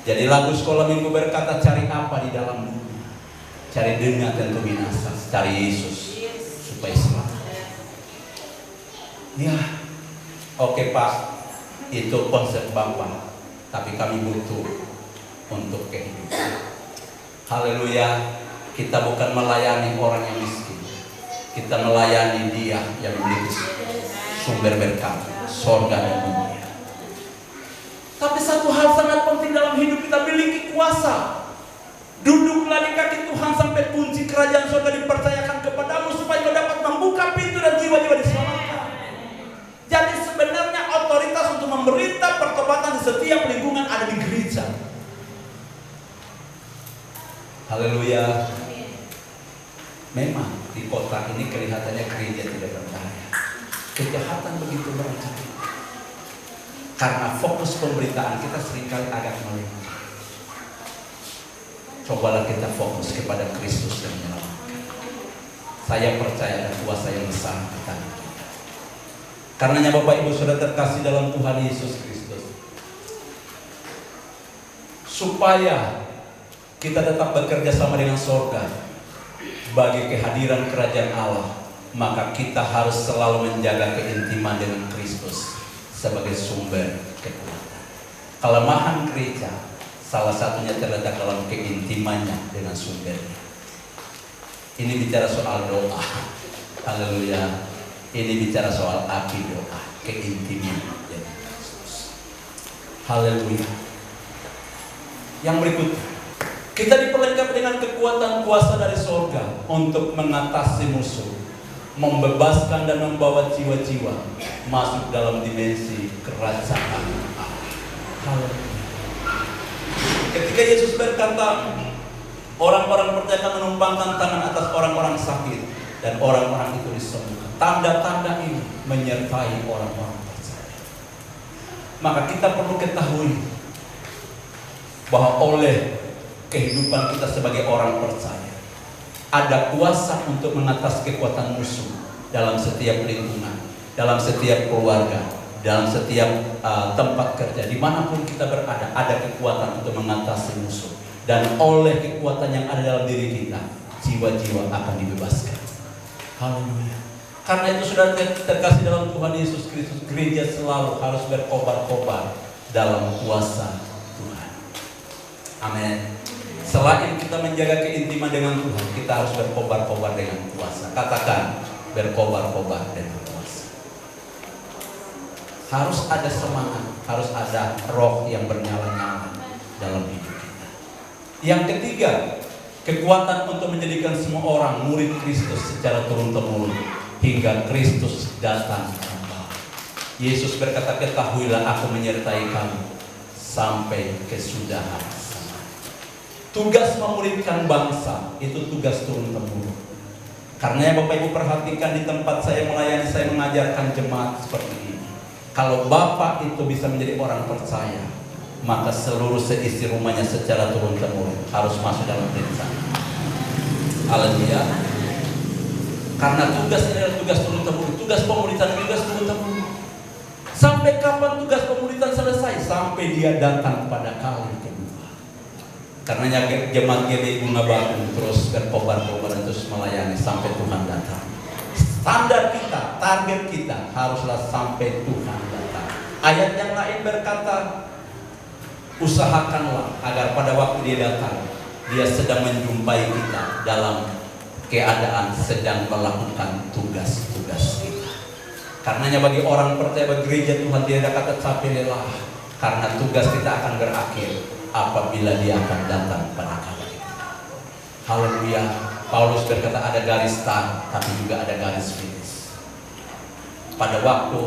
Jadi lagu sekolah minggu berkata, cari apa di dalam dunia? Cari dunia tentu binasa, cari Yesus supaya selamat. Ya, oke Pak, itu konsep Bapak, tapi kami butuh untuk kehidupan. Haleluya. Kita bukan melayani orang yang miskin, kita melayani Dia yang memiliki sumber berkat, sorga dan dunia. Tapi satu hal sangat penting dalam hidup kita, miliki kuasa. Duduklah di kaki Tuhan sampai kunci kerajaan surga dipercayakan kepadamu, supaya kau dapat membuka pintu dan jiwa-jiwa diselamatkan. Jadi sebenarnya otoritas untuk memerintah pertobatan di setiap lingkungan ada di gereja. Haleluya. Memang di kota ini kelihatannya gereja tidak berbahaya. Kejahatan begitu merajalela. Karena fokus pemberitaan kita seringkali agak melenceng. Cobalah kita fokus kepada Kristus yang menyelamatkan. Saya percaya ada kuasa yang besar di tangan kita. Karenanya Bapak Ibu sudah terkasih dalam Tuhan Yesus Kristus, supaya kita tetap bekerja sama dengan surga bagi kehadiran kerajaan Allah, maka kita harus selalu menjaga keintiman dengan Kristus sebagai sumber kekuatan. Kelemahan gereja salah satunya terletak dalam keintimannya dengan sumbernya. Ini bicara soal doa. Haleluya. Ini bicara soal api doa, keintiman dengan Kristus. Haleluya. Yang berikutnya, kita diperlengkapi dengan kekuatan kuasa dari surga untuk mengatasi musuh, membebaskan dan membawa jiwa-jiwa masuk dalam dimensi kerajaan Allah. Haleluya. Ketika Yesus berkata, orang-orang percaya akan menumpangkan tangan atas orang-orang sakit dan orang-orang itu disembuhkan. Tanda-tanda ini menyertai orang-orang percaya. Maka kita perlu ketahui bahwa oleh kehidupan kita sebagai orang percaya, ada kuasa untuk mengatasi kekuatan musuh dalam setiap lingkungan, dalam setiap keluarga, dalam setiap tempat kerja, dimanapun kita berada, ada kekuatan untuk mengatasi musuh. Dan oleh kekuatan yang ada dalam diri kita, jiwa-jiwa akan dibebaskan. Haleluya. Karena itu sudah terkasih dalam Tuhan Yesus Kristus, gereja selalu harus berkobar-kobar dalam kuasa Tuhan. Amin. Selain kita menjaga keintiman dengan Tuhan, kita harus berkobar-kobar dengan kuasa. Katakan, berkobar-kobar dengan kuasa. Harus ada semangat, harus ada roh yang bernyala-nyala dalam hidup kita. Yang ketiga, kekuatan untuk menjadikan semua orang murid Kristus secara turun-temurun hingga Kristus datang kembali. Yesus berkata, ketahuilah aku menyertai kamu sampai kesudahan. Tugas memuridkan bangsa itu tugas turun-temurun. Karena Bapak Ibu perhatikan di tempat saya melayani, saya mengajarkan jemaat seperti ini. Kalau Bapak itu bisa menjadi orang percaya, maka seluruh seisi rumahnya secara turun-temurun harus masuk dalam rencana. Haleluya. Karena tugas ini adalah tugas turun-temurun, tugas pemuridan, tugas turun-temurun. Sampai kapan tugas pemuridan selesai? Sampai dia datang pada kali kedua. Karenanya jemaat GBI Bunga Batu terus berkobar-kobar terus melayani sampai Tuhan datang. Standar kita, target kita haruslah sampai Tuhan datang. Ayat yang lain berkata, usahakanlah agar pada waktu dia datang, dia sedang menjumpai kita dalam keadaan sedang melakukan tugas-tugas kita. Karenanya bagi orang percaya, bagi gereja Tuhan, tidak ada kata capek lelah, karena tugas kita akan berakhir apabila dia akan datang pada kali kita. Haleluya. Paulus berkata ada garis start, tapi juga ada garis finish. Pada waktu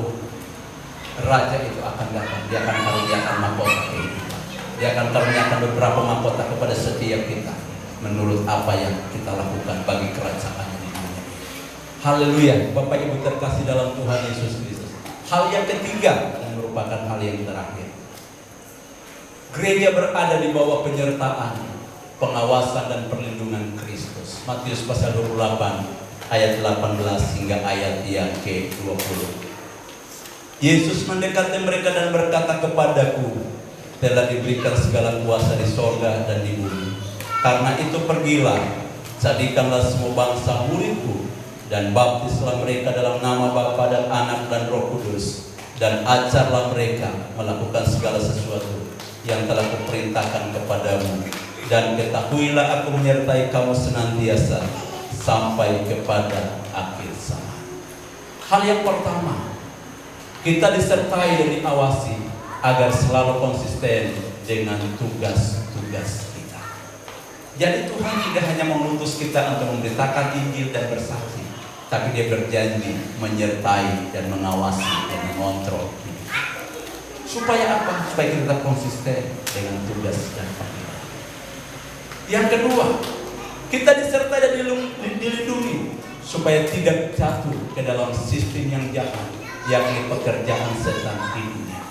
raja itu akan datang, dia akan karuniakan mahkota kehidupan. Dia akan karuniakan beberapa mahkota kepada setiap kita, menurut apa yang kita lakukan bagi kerajaan di dunia. Haleluya. Bapak Ibu terkasih dalam Tuhan Yesus Kristus. Hal yang ketiga yang merupakan hal yang terakhir, gereja berada di bawah penyertaan, pengawasan dan perlindungan Kristus. Matius pasal 28 ayat 18 hingga ayat yang ke-20. Yesus mendekati mereka dan berkata, kepadaku telah diberikan segala kuasa di sorga dan di bumi. Karena itu pergilah, jadikanlah semua bangsa muridku, dan baptislah mereka dalam nama Bapa dan Anak dan Roh Kudus, dan ajarlah mereka melakukan segala sesuatu yang telah kuperintahkan kepadamu, dan ketahuilah aku menyertai kamu senantiasa sampai kepada akhir zaman. Hal yang pertama, kita disertai dan diawasi agar selalu konsisten dengan tugas-tugas kita. Jadi Tuhan tidak hanya mengutus kita untuk memberitakan Injil dan bersaksi, tapi Dia berjanji menyertai dan mengawasi dan mengontrol kita. Supaya apa? Supaya kita tetap konsisten dengan tugas dan panggilan. Yang kedua, kita disertai dan dilindungi supaya tidak jatuh ke dalam sistem yang jahat, yakni pekerjaan setan di dunia.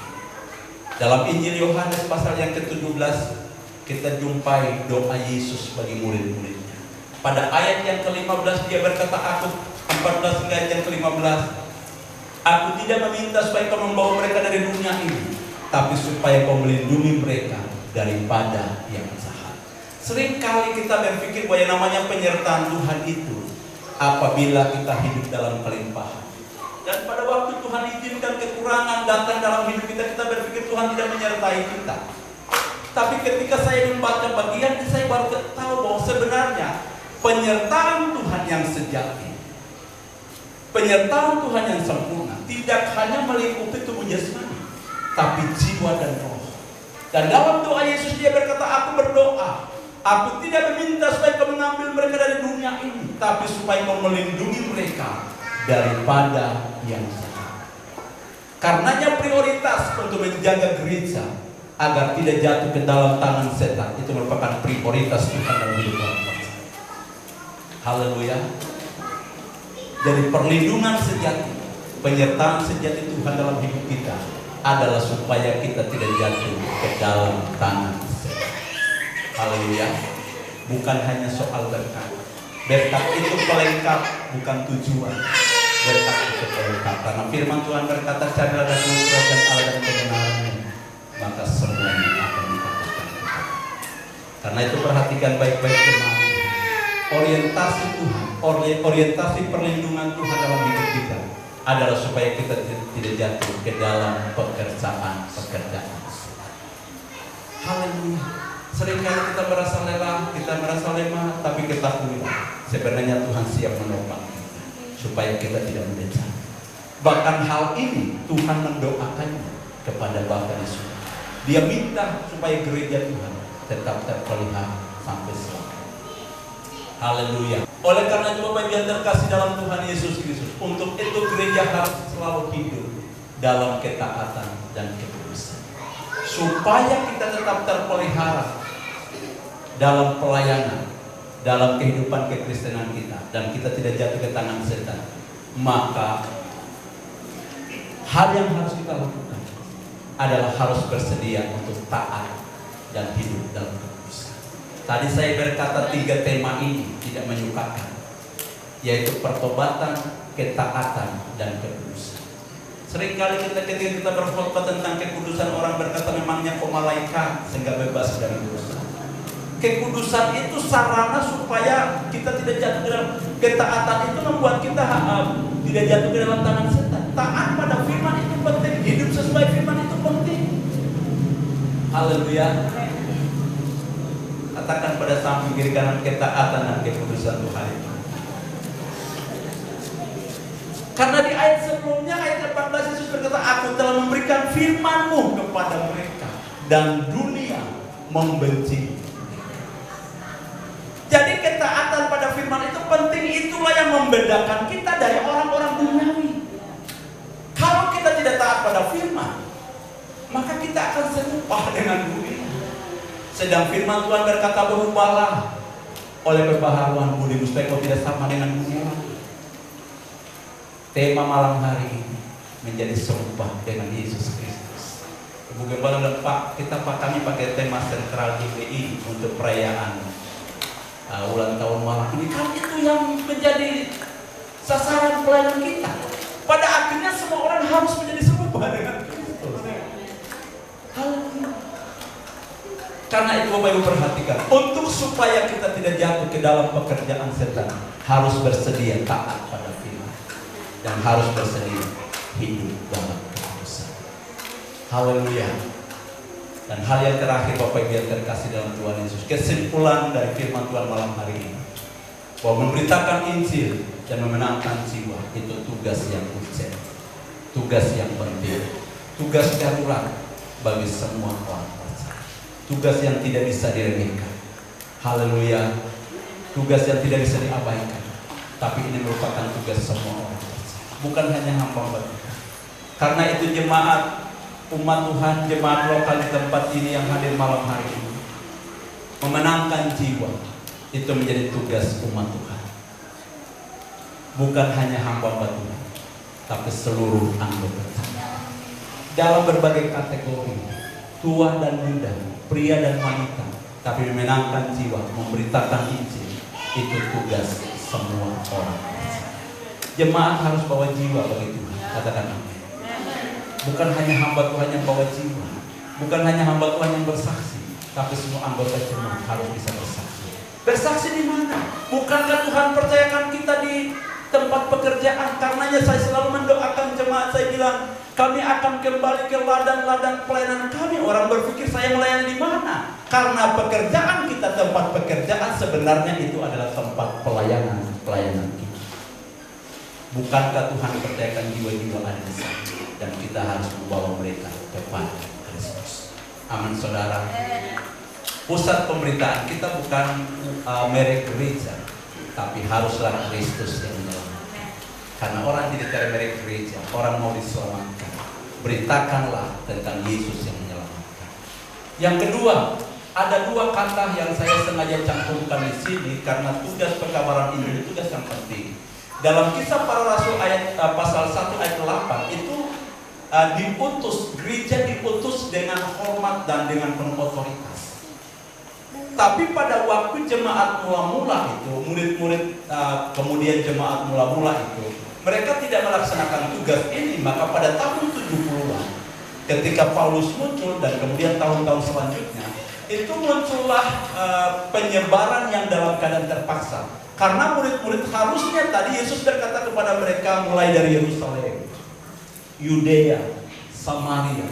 Dalam Injil Yohanes pasal yang ke-17, kita jumpai doa Yesus bagi murid-muridnya. Pada ayat yang ke-15 dia berkata, 14 hingga ayat yang ke-15, aku tidak meminta supaya kau membawa mereka dari dunia ini, tapi supaya kau melindungi mereka daripada yang jahat. Seringkali kita berpikir bahwa yang namanya penyertaan Tuhan itu apabila kita hidup dalam kelimpahan. Dan pada waktu Tuhan izinkan kekurangan datang dalam hidup kita, kita berpikir Tuhan tidak menyertai kita. Tapi ketika saya membaca bagian ini, saya baru tahu bahwa sebenarnya penyertaan Tuhan yang sejati, penyertaan Tuhan yang sempurna, tidak hanya melingkupi tubuh jasmani, tapi jiwa dan roh. Dan dalam doa Yesus dia berkata, aku berdoa, aku tidak meminta supaya kau mengambil mereka dari dunia ini, tapi supaya kau melindungi mereka daripada yang jahat. Karenanya prioritas untuk menjaga gereja agar tidak jatuh ke dalam tangan setan itu merupakan prioritas Tuhan dalam hidup orang percaya. Haleluya. Jadi perlindungan sejati, penyertaan sejati Tuhan dalam hidup kita adalah supaya kita tidak jatuh ke dalam tangan setan. Haleluya. Bukan hanya soal berkat. Berkat itu pelengkap, bukan tujuan. Berkat itu pelengkap. Karena firman Tuhan berkata, carilah dahulu kerajaan Allah dan kebenarannya, maka semuanya akan dikatakan kepada. Karena itu perhatikan baik-baik teman. Orientasi Tuhan, orientasi perlindungan Tuhan dalam hidup kita adalah supaya kita tidak jatuh ke dalam pekerjaan. Haleluya. Seringkali kita merasa lelah, kita merasa lemah, tapi ketahuilah sebenarnya Tuhan siap menopang kita supaya kita tidak menderita. Bahkan hal ini Tuhan mendoakannya kepada Bapa di surga. Dia minta supaya gereja Tuhan tetap terpelihara sampai selamanya. Haleluya. Oleh karena itu Bapak yang terkasih dalam Tuhan Yesus Kristus, untuk itu gereja harus selalu hidup dalam ketaatan dan kekudusan, supaya kita tetap terpelihara dalam pelayanan, dalam kehidupan kekristenan kita, dan kita tidak jatuh ke tangan setan. Maka hal yang harus kita lakukan adalah harus bersedia untuk taat dan hidup dalam kekudusan. Tadi saya berkata 3 tema ini tidak menyukakan, yaitu pertobatan, ketaatan, dan kekudusan. Seringkali ketika kita berkhotbah tentang kekudusan, orang berkata memangnya kau malaikat sehingga bebas dari dosa. Kekudusan itu sarana supaya kita tidak jatuh ke dalam, ketaatan itu membuat kita tidak jatuh ke dalam tangan setan. Taat pada firman itu penting, hidup sesuai firman itu penting. Haleluya. Katakan pada samping kiri kanan, ketaatan dan kekudusan Tuhan itu. Karena di ayat sebelumnya, ayat 14, Yesus berkata, aku telah memberikan firman-Mu kepada mereka, dan dunia membenci. Jadi ketaatan pada firman itu penting. Itulah yang membedakan kita dari orang-orang duniawi. Kalau kita tidak taat pada firman, maka kita akan serupa dengan dunia. Sedang firman Tuhan berkata, berubahlah oleh perbaharuan budimu supaya kau tidak sama dengan dunia. Tema malam hari ini menjadi serupa dengan Yesus Kristus. Ibu Gembala dan Pak, kami pakai tema sentral GBI untuk perayaan ulang tahun malam ini. Kan itu yang menjadi sasaran pelayanan kita. Pada akhirnya semua orang harus menjadi serupa dengan Kristus. Haleluya. Karena itu Bapak Ibu perhatikan, untuk supaya kita tidak jatuh ke dalam pekerjaan setan, harus bersedia taat pada firman dan harus bersedia hidup dalam kekudusan. Haleluya. Dan hal yang terakhir Bapak Ibu yang terkasih dalam Tuhan Yesus, kesimpulan dari firman Tuhan malam hari ini, bahwa memberitakan Injil dan memenangkan jiwa itu tugas yang urgent, tugas yang penting, tugas darurat bagi semua orang percaya, tugas yang tidak bisa diremehkan. Haleluya. Tugas yang tidak bisa diabaikan, tapi ini merupakan tugas semua orang percaya, bukan hanya hamba Tuhan. Karena itu jemaat umat Tuhan, jemaat lokal di tempat ini yang hadir malam hari ini, memenangkan jiwa itu menjadi tugas umat Tuhan. Bukan hanya hamba Tuhan, tapi seluruh anggota dalam berbagai kategori, tua dan muda, pria dan wanita, tapi memenangkan jiwa, memberitakan Injil, itu tugas semua orang. Jemaat harus bawa jiwa bagi Tuhan. Katakan amin. Bukan hanya hamba Tuhan yang bawa jiwa, bukan hanya hamba Tuhan yang bersaksi, tapi semua anggota jemaat harus bisa bersaksi. Bersaksi di mana? Bukankah Tuhan percayakan kita di tempat pekerjaan? Karenanya saya selalu mendoakan jemaat, saya bilang, kami akan kembali ke ladang-ladang pelayanan kami. Orang berpikir saya melayani di mana? Karena pekerjaan kita, tempat pekerjaan sebenarnya itu adalah tempat pelayanan kita. Bukankah Tuhan percayakan jiwa-jiwa ada di sana, dan kita harus membawa mereka kepada Kristus. Amin saudara. Pusat pemberitaan kita bukan merek gereja, tapi haruslah Kristus yang menyelamatkan. Karena orang tidak cari merek gereja, orang mau diselamatkan. Beritakanlah tentang Yesus yang menyelamatkan. Yang kedua, ada dua kata yang saya sengaja cantumkan di sini karena tugas pekabaran Injil itu tugas yang penting. Dalam Kisah Para Rasul pasal 1 ayat 8 itu diutus, gereja diutus dengan hormat dan dengan penuh otoritas. Tapi pada waktu jemaat mula-mula itu, murid-murid kemudian jemaat mula-mula itu, mereka tidak melaksanakan tugas ini. Maka pada tahun 70-an ketika Paulus muncul dan kemudian tahun-tahun selanjutnya, itu muncullah penyebaran yang dalam keadaan terpaksa. Karena murid-murid harusnya tadi Yesus berkata kepada mereka mulai dari Yerusalem, Yudea, Samaria,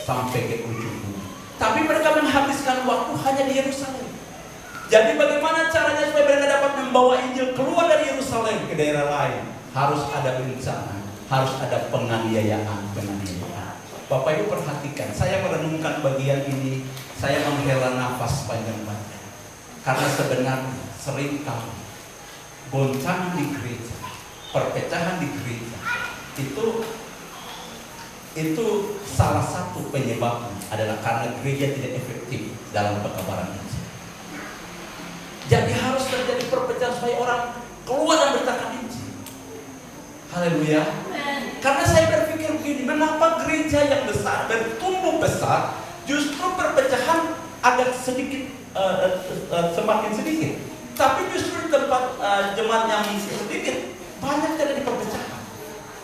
sampai ke ujung bumi. Tapi mereka menghabiskan waktu hanya di Yerusalem. Jadi bagaimana caranya supaya mereka dapat membawa Injil keluar dari Yerusalem ke daerah lain? Harus ada rencana, harus ada penganiayaan. Bapak Ibu perhatikan, saya merenungkan bagian ini, saya menghela nafas panjang-panjang. Karena sebenarnya sering kali goncangan di gereja, perpecahan di gereja itu salah satu penyebabnya adalah karena gereja tidak efektif dalam pekabaran Injil. Jadi harus terjadi perpecahan supaya orang keluar dan beritakan Injil. Haleluya. Karena saya berpikir begini, mengapa gereja yang besar bertumbuh besar justru perpecahan agak sedikit semakin sedikit, tapi justru di tempat jemaat yang sedikit banyak terjadi perpecahan.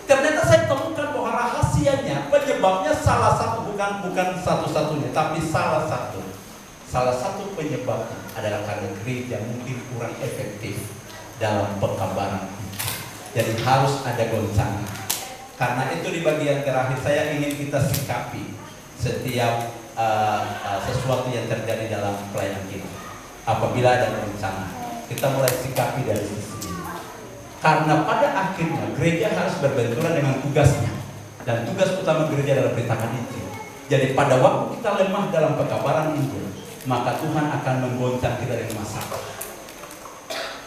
Ternyata saya temukan bahwa rahasianya, penyebabnya salah satu, bukan satu-satunya, tapi salah satu penyebabnya adalah karena gereja mungkin kurang efektif dalam pekabaran. Jadi harus ada goncangan. Karena itu di bagian terakhir saya ingin kita sikapi setiap sesuatu yang terjadi dalam pelayanan kita. Apabila ada goncangan, kita mulai sikapi dari sisi ini. Karena pada akhirnya gereja harus berbenturan dengan tugasnya, dan tugas utama gereja adalah beritakan Injil. Jadi pada waktu kita lemah dalam pekabaran Injil, maka Tuhan akan menggoncang kita dengan masalah.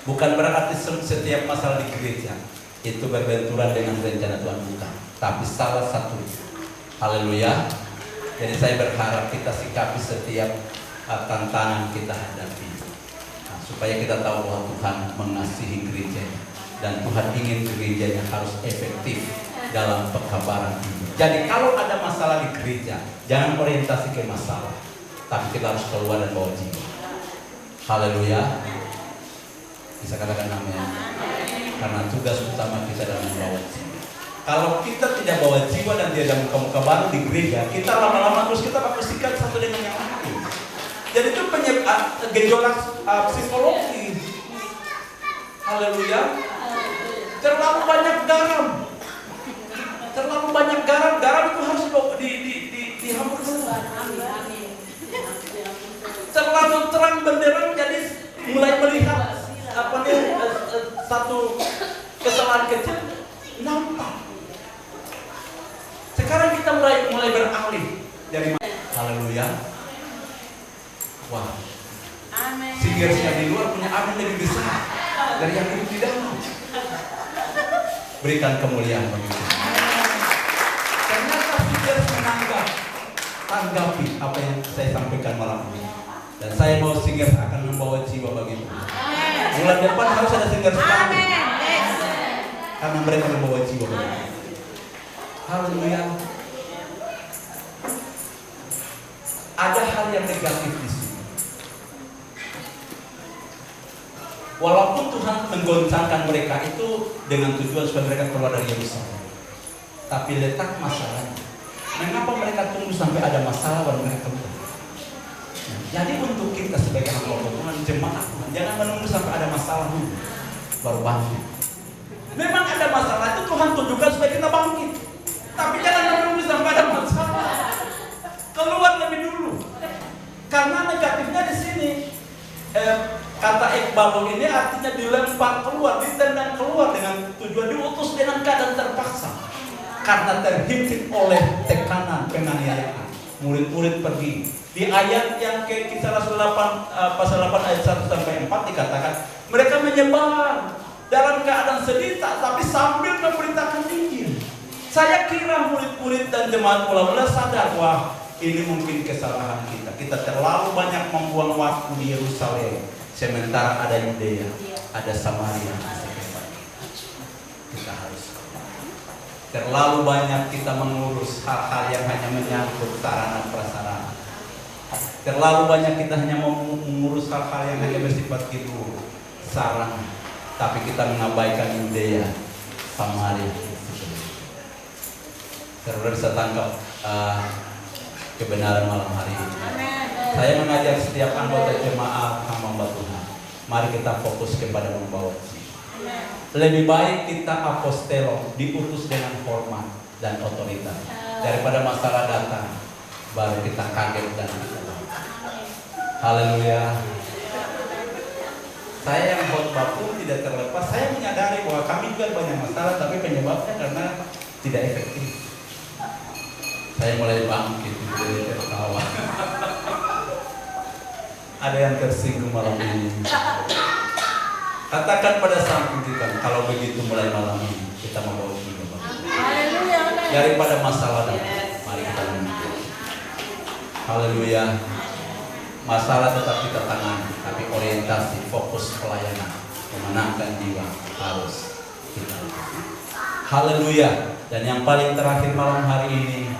Bukan berarti setiap masalah di gereja itu berbenturan dengan rencana Tuhan, bukan. Tapi salah satunya. Haleluya. Jadi saya berharap kita sikapi setiap tantangan kita hadapi, supaya kita tahu bahwa Tuhan mengasihi gerejanya, dan Tuhan ingin gerejanya harus efektif dalam pekabaran ini. Jadi kalau ada masalah di gereja, jangan orientasi ke masalah, tapi kita harus keluar dan bawa jiwa. Haleluya. Bisa katakan amin. Karena tugas utama kita adalah membawa jiwa. Kalau kita tidak bawa jiwa dan tidak ada muka-muka baru di gereja, kita lama-lama terus kita pastikan satu dengan yang lain. Jadi itu gejolak psikologi. Haleluya. Terlalu banyak garam. Garam itu harus dihambur keluar. Terlalu terang benderang, jadi mulai melihat satu kesalahan kecil nampak. Sekarang kita mulai beralih dari mana? Haleluya. Wah. Amin. Sihir yang di luar punya amin lebih besar dari yang hidup di dalam. Berikan kemuliaan bagi Tuhan. Ternyata sihir tanggapi apa yang saya sampaikan malam ini. Dan saya mau sihir akan membawa jiwa bagi Tuhan. Bulan depan harus ada sihir sekali. Karena mereka membawa jiwa bagi Tuhan. Haleluya. Ada hal yang negatif di sini. Walaupun Tuhan menggoncangkan mereka itu dengan tujuan supaya mereka keluar dari Yerusalem, tapi letak masalahnya, mengapa mereka tunggu sampai ada masalah baru mereka keluar? Jadi untuk kita sebagai hamba Tuhan, jemaat Tuhan, jangan menunggu sampai ada masalah dulu baru bangkit. Memang ada masalah itu Tuhan tunjukkan supaya kita bangkit. Tapi jangan menunggu sampai ada masalah. Keluar lebih dulu. Karena negatifnya di sini. Kata Iqbal ini artinya dilempar keluar, ditendang keluar dengan tujuan diutus dengan keadaan terpaksa. Karena terhimpit oleh tekanan penganiayaan. Murid-murid pergi. Di ayat yang ke Kisah Rasul 8 pasal 8 ayat 1 sampai 4 dikatakan mereka menyebar dalam keadaan sedih tapi sambil memberitakan Injil. Saya kira murid-murid dan jemaat mula-mula sadar wah ini mungkin kesalahan kita. Kita terlalu banyak membuang waktu di Yerusalem sementara ada Yudea, ada Samaria. Kita harus terlalu banyak kita mengurus hal-hal yang hanya menyangkut sarana prasarana. Terlalu banyak kita hanya mengurus hal-hal yang hanya bersifat gitu sarana, tapi kita mengabaikan Yudea, Samaria. Saudara bisa tangkap kebenaran malam hari ini. Saya mengajak setiap anggota jemaat hamba Tuhan, mari kita fokus kepada membawa jiwa. Lebih baik kita apostelo, diutus dengan hormat dan otoritas daripada masalah datang baru kita kaget dan kita. Haleluya. Saya yang khotbah pun tidak terlepas. Saya menyadari bahwa kami juga banyak masalah, tapi penyebabnya karena tidak efektif. Saya mulai bangkit, tertawa. Ada yang tersinggung malam ini. Katakan pada samping kita, kalau begitu mulai malam ini kita membawa jiwa. Daripada masalah datang, mari kita menuntut. Haleluya. Masalah tetap kita tangani, tapi orientasi, fokus pelayanan, memenangkan jiwa harus kita lakukan. Haleluya. Dan yang paling terakhir malam hari ini,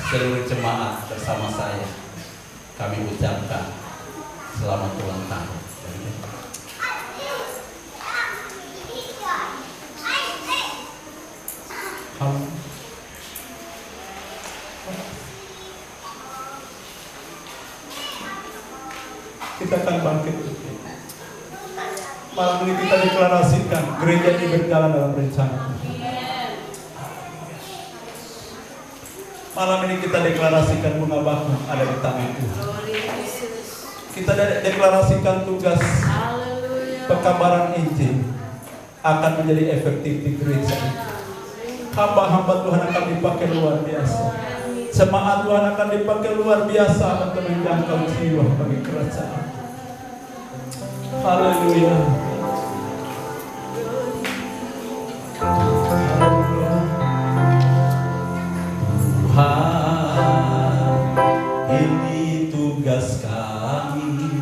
seluruh jemaat bersama saya, kami ucapkan selamat ulang tahun. Kita akan bangkit. Malam ini kita deklarasikan gereja ini berjalan dalam rencana. Malam ini kita deklarasikan bunga bakung ada di tangan Tuhan. Kita deklarasikan tugas pekabaran Injil akan menjadi efektif di gereja. Hamba-hamba Tuhan akan dipakai luar biasa. Jemaat Tuhan akan dipakai luar biasa untuk menjangkau jiwa bagi kerajaan. Haleluya. Tuhan, ini tugas kami.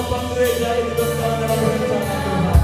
menopang gereja ini berjalan dalam rencana Tuhan.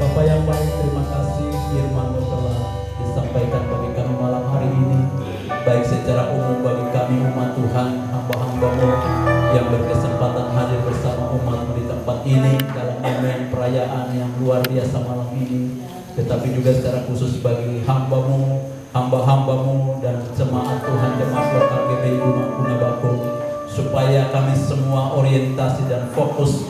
Bapa yang baik, terima kasih firman-Mu telah disampaikan bagi kami malam hari ini, baik secara umum bagi kami umat Tuhan, hamba-hamba-Mu yang berkesempatan hadir bersama umat-Mu di tempat ini dalam momen perayaan yang luar biasa malam ini, tetapi juga secara khusus bagi hamba-Mu, hamba-hamba-Mu dan jemaat Tuhan, jemaat lokal GBI Guna Bakung, supaya kami semua orientasi dan fokus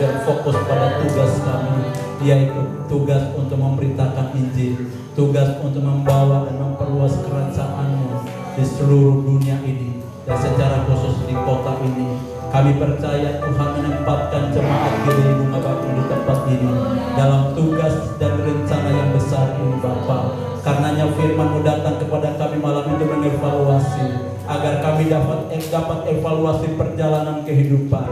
pada tugas kami, yaitu tugas untuk memberitakan Injil, tugas untuk membawa dan memperluas kerajaan-Mu di seluruh dunia ini dan secara khusus di kota ini. Kami percaya Tuhan menempatkan jemaat GBI Bunga Bakung di tempat ini dalam tugas dan rencana yang besar ini, Bapa. Karenanya firman-Mu datang kepada kami malam ini mengevaluasi, agar kami dapat evaluasi perjalanan kehidupan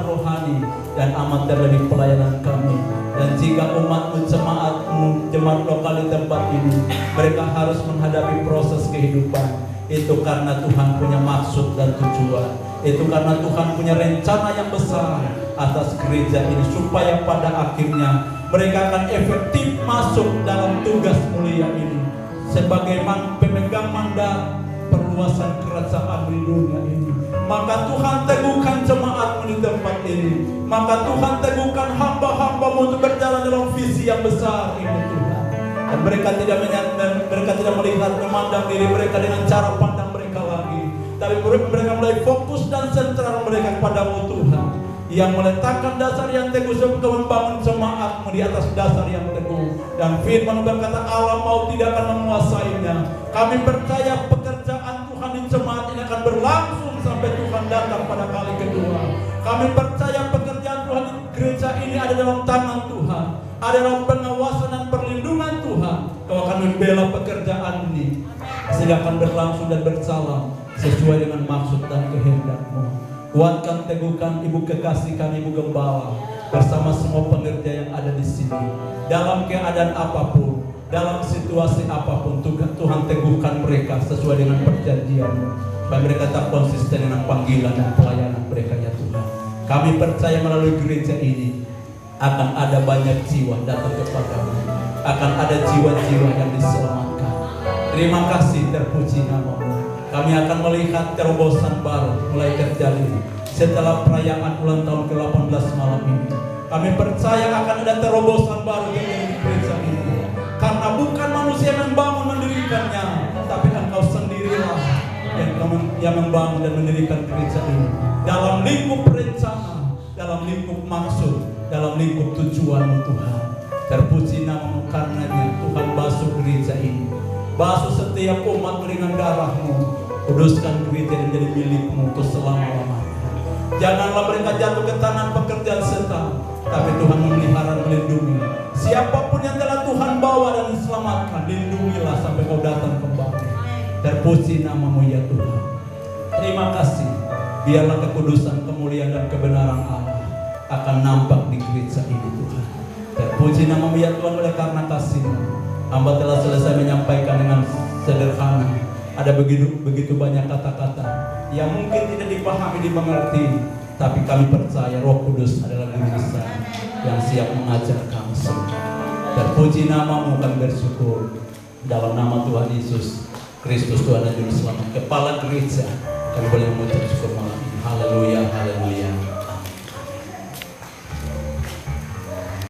rohani dan amat terlebih pelayanan kami. Dan jika umat-Mu, jemaat lokal di tempat ini, mereka harus menghadapi proses kehidupan, itu karena Tuhan punya maksud dan tujuan, itu karena Tuhan punya rencana yang besar atas gereja ini, supaya pada akhirnya mereka akan efektif masuk dalam tugas mulia ini sebagai pemegang mandat perluasan kerajaan di dunia ini. Maka Tuhan teguhkan jemaat-Mu di tempat ini, maka Tuhan teguhkan hamba-hamba-Mu untuk berjalan dalam visi yang besar ini, Tuhan. Dan mereka tidak melihat memandang diri mereka dengan cara pandang mereka lagi, tapi mereka mulai fokus dan sentral mereka kepada-Mu, Tuhan, yang meletakkan dasar yang teguh sebelum membangun jemaat-Mu di atas dasar yang teguh. Dan firman berkata Allah mau tidak akan menguasainya. Kami percaya pekerjaan Tuhan di jemaat ini akan berlangsung sampai Tuhan datang pada kali kedua. Kami percaya pekerjaan Tuhan di gereja ini ada dalam tangan Tuhan, ada dalam pengawasan dan perlindungan Tuhan. Kau akan membela pekerjaan ini sehingga akan berlangsung dan berjalan sesuai dengan maksud dan kehendak-Mu. Kuatkan, teguhkan Ibu kekasih kami, Ibu Gembala, bersama semua pengerja yang ada di sini. Dalam keadaan apapun, dalam situasi apapun, Tuhan teguhkan mereka sesuai dengan perjanjian-Mu, supaya mereka tak konsisten dengan panggilan dan pelayanan mereka, ya Tuhan. Kami percaya melalui gereja ini akan ada banyak jiwa datang kepada-Mu, akan ada jiwa-jiwa yang diselamatkan. Terima kasih, terpuji nama-Mu. Kami akan melihat terobosan baru mulai terjadi setelah perayaan ulang tahun ke-18 malam ini. Kami percaya akan ada terobosan baru di gereja ini, karena bukan manusia yang membangun mendirikannya, tapi Engkau sendirilah yang membangun dan mendirikan gereja ini dalam lingkup rencana, dalam lingkup maksud, dalam lingkup tujuan Tuhan. Terpuji nama-Mu karenanya Tuhan, basuh gereja ini, basuh setiap umat dengan darah-Mu, kuduskan gereja dan jadi milik-Mu untuk selama-lamanya. Janganlah mereka jatuh ke tangan pekerjaan setan, tapi Tuhan memelihara, melindungi. Siapapun yang telah Tuhan bawa dan selamatkan, lindungilah sampai Kau datang kembali. Terpuji nama-Mu ya Tuhan. Terima kasih. Biarlah kekudusan, kemuliaan dan kebenaran Allah akan nampak di gereja ini Tuhan. Terpuji nama-Mu ya Tuhan, oleh karena kasih-Mu hamba telah selesai menyampaikan dengan sederhana. Ada begitu banyak kata-kata yang mungkin tidak dipahami, dimengerti, tapi kami percaya Roh Kudus adalah Guru besar yang siap mengajar kami semua. Terpuji nama-Mu, kami bersyukur dalam nama Tuhan Yesus Kristus, Tuhan dan Juru Selamat, Kepala Gereja. Kami boleh mengucap syukur malam ini. Haleluya.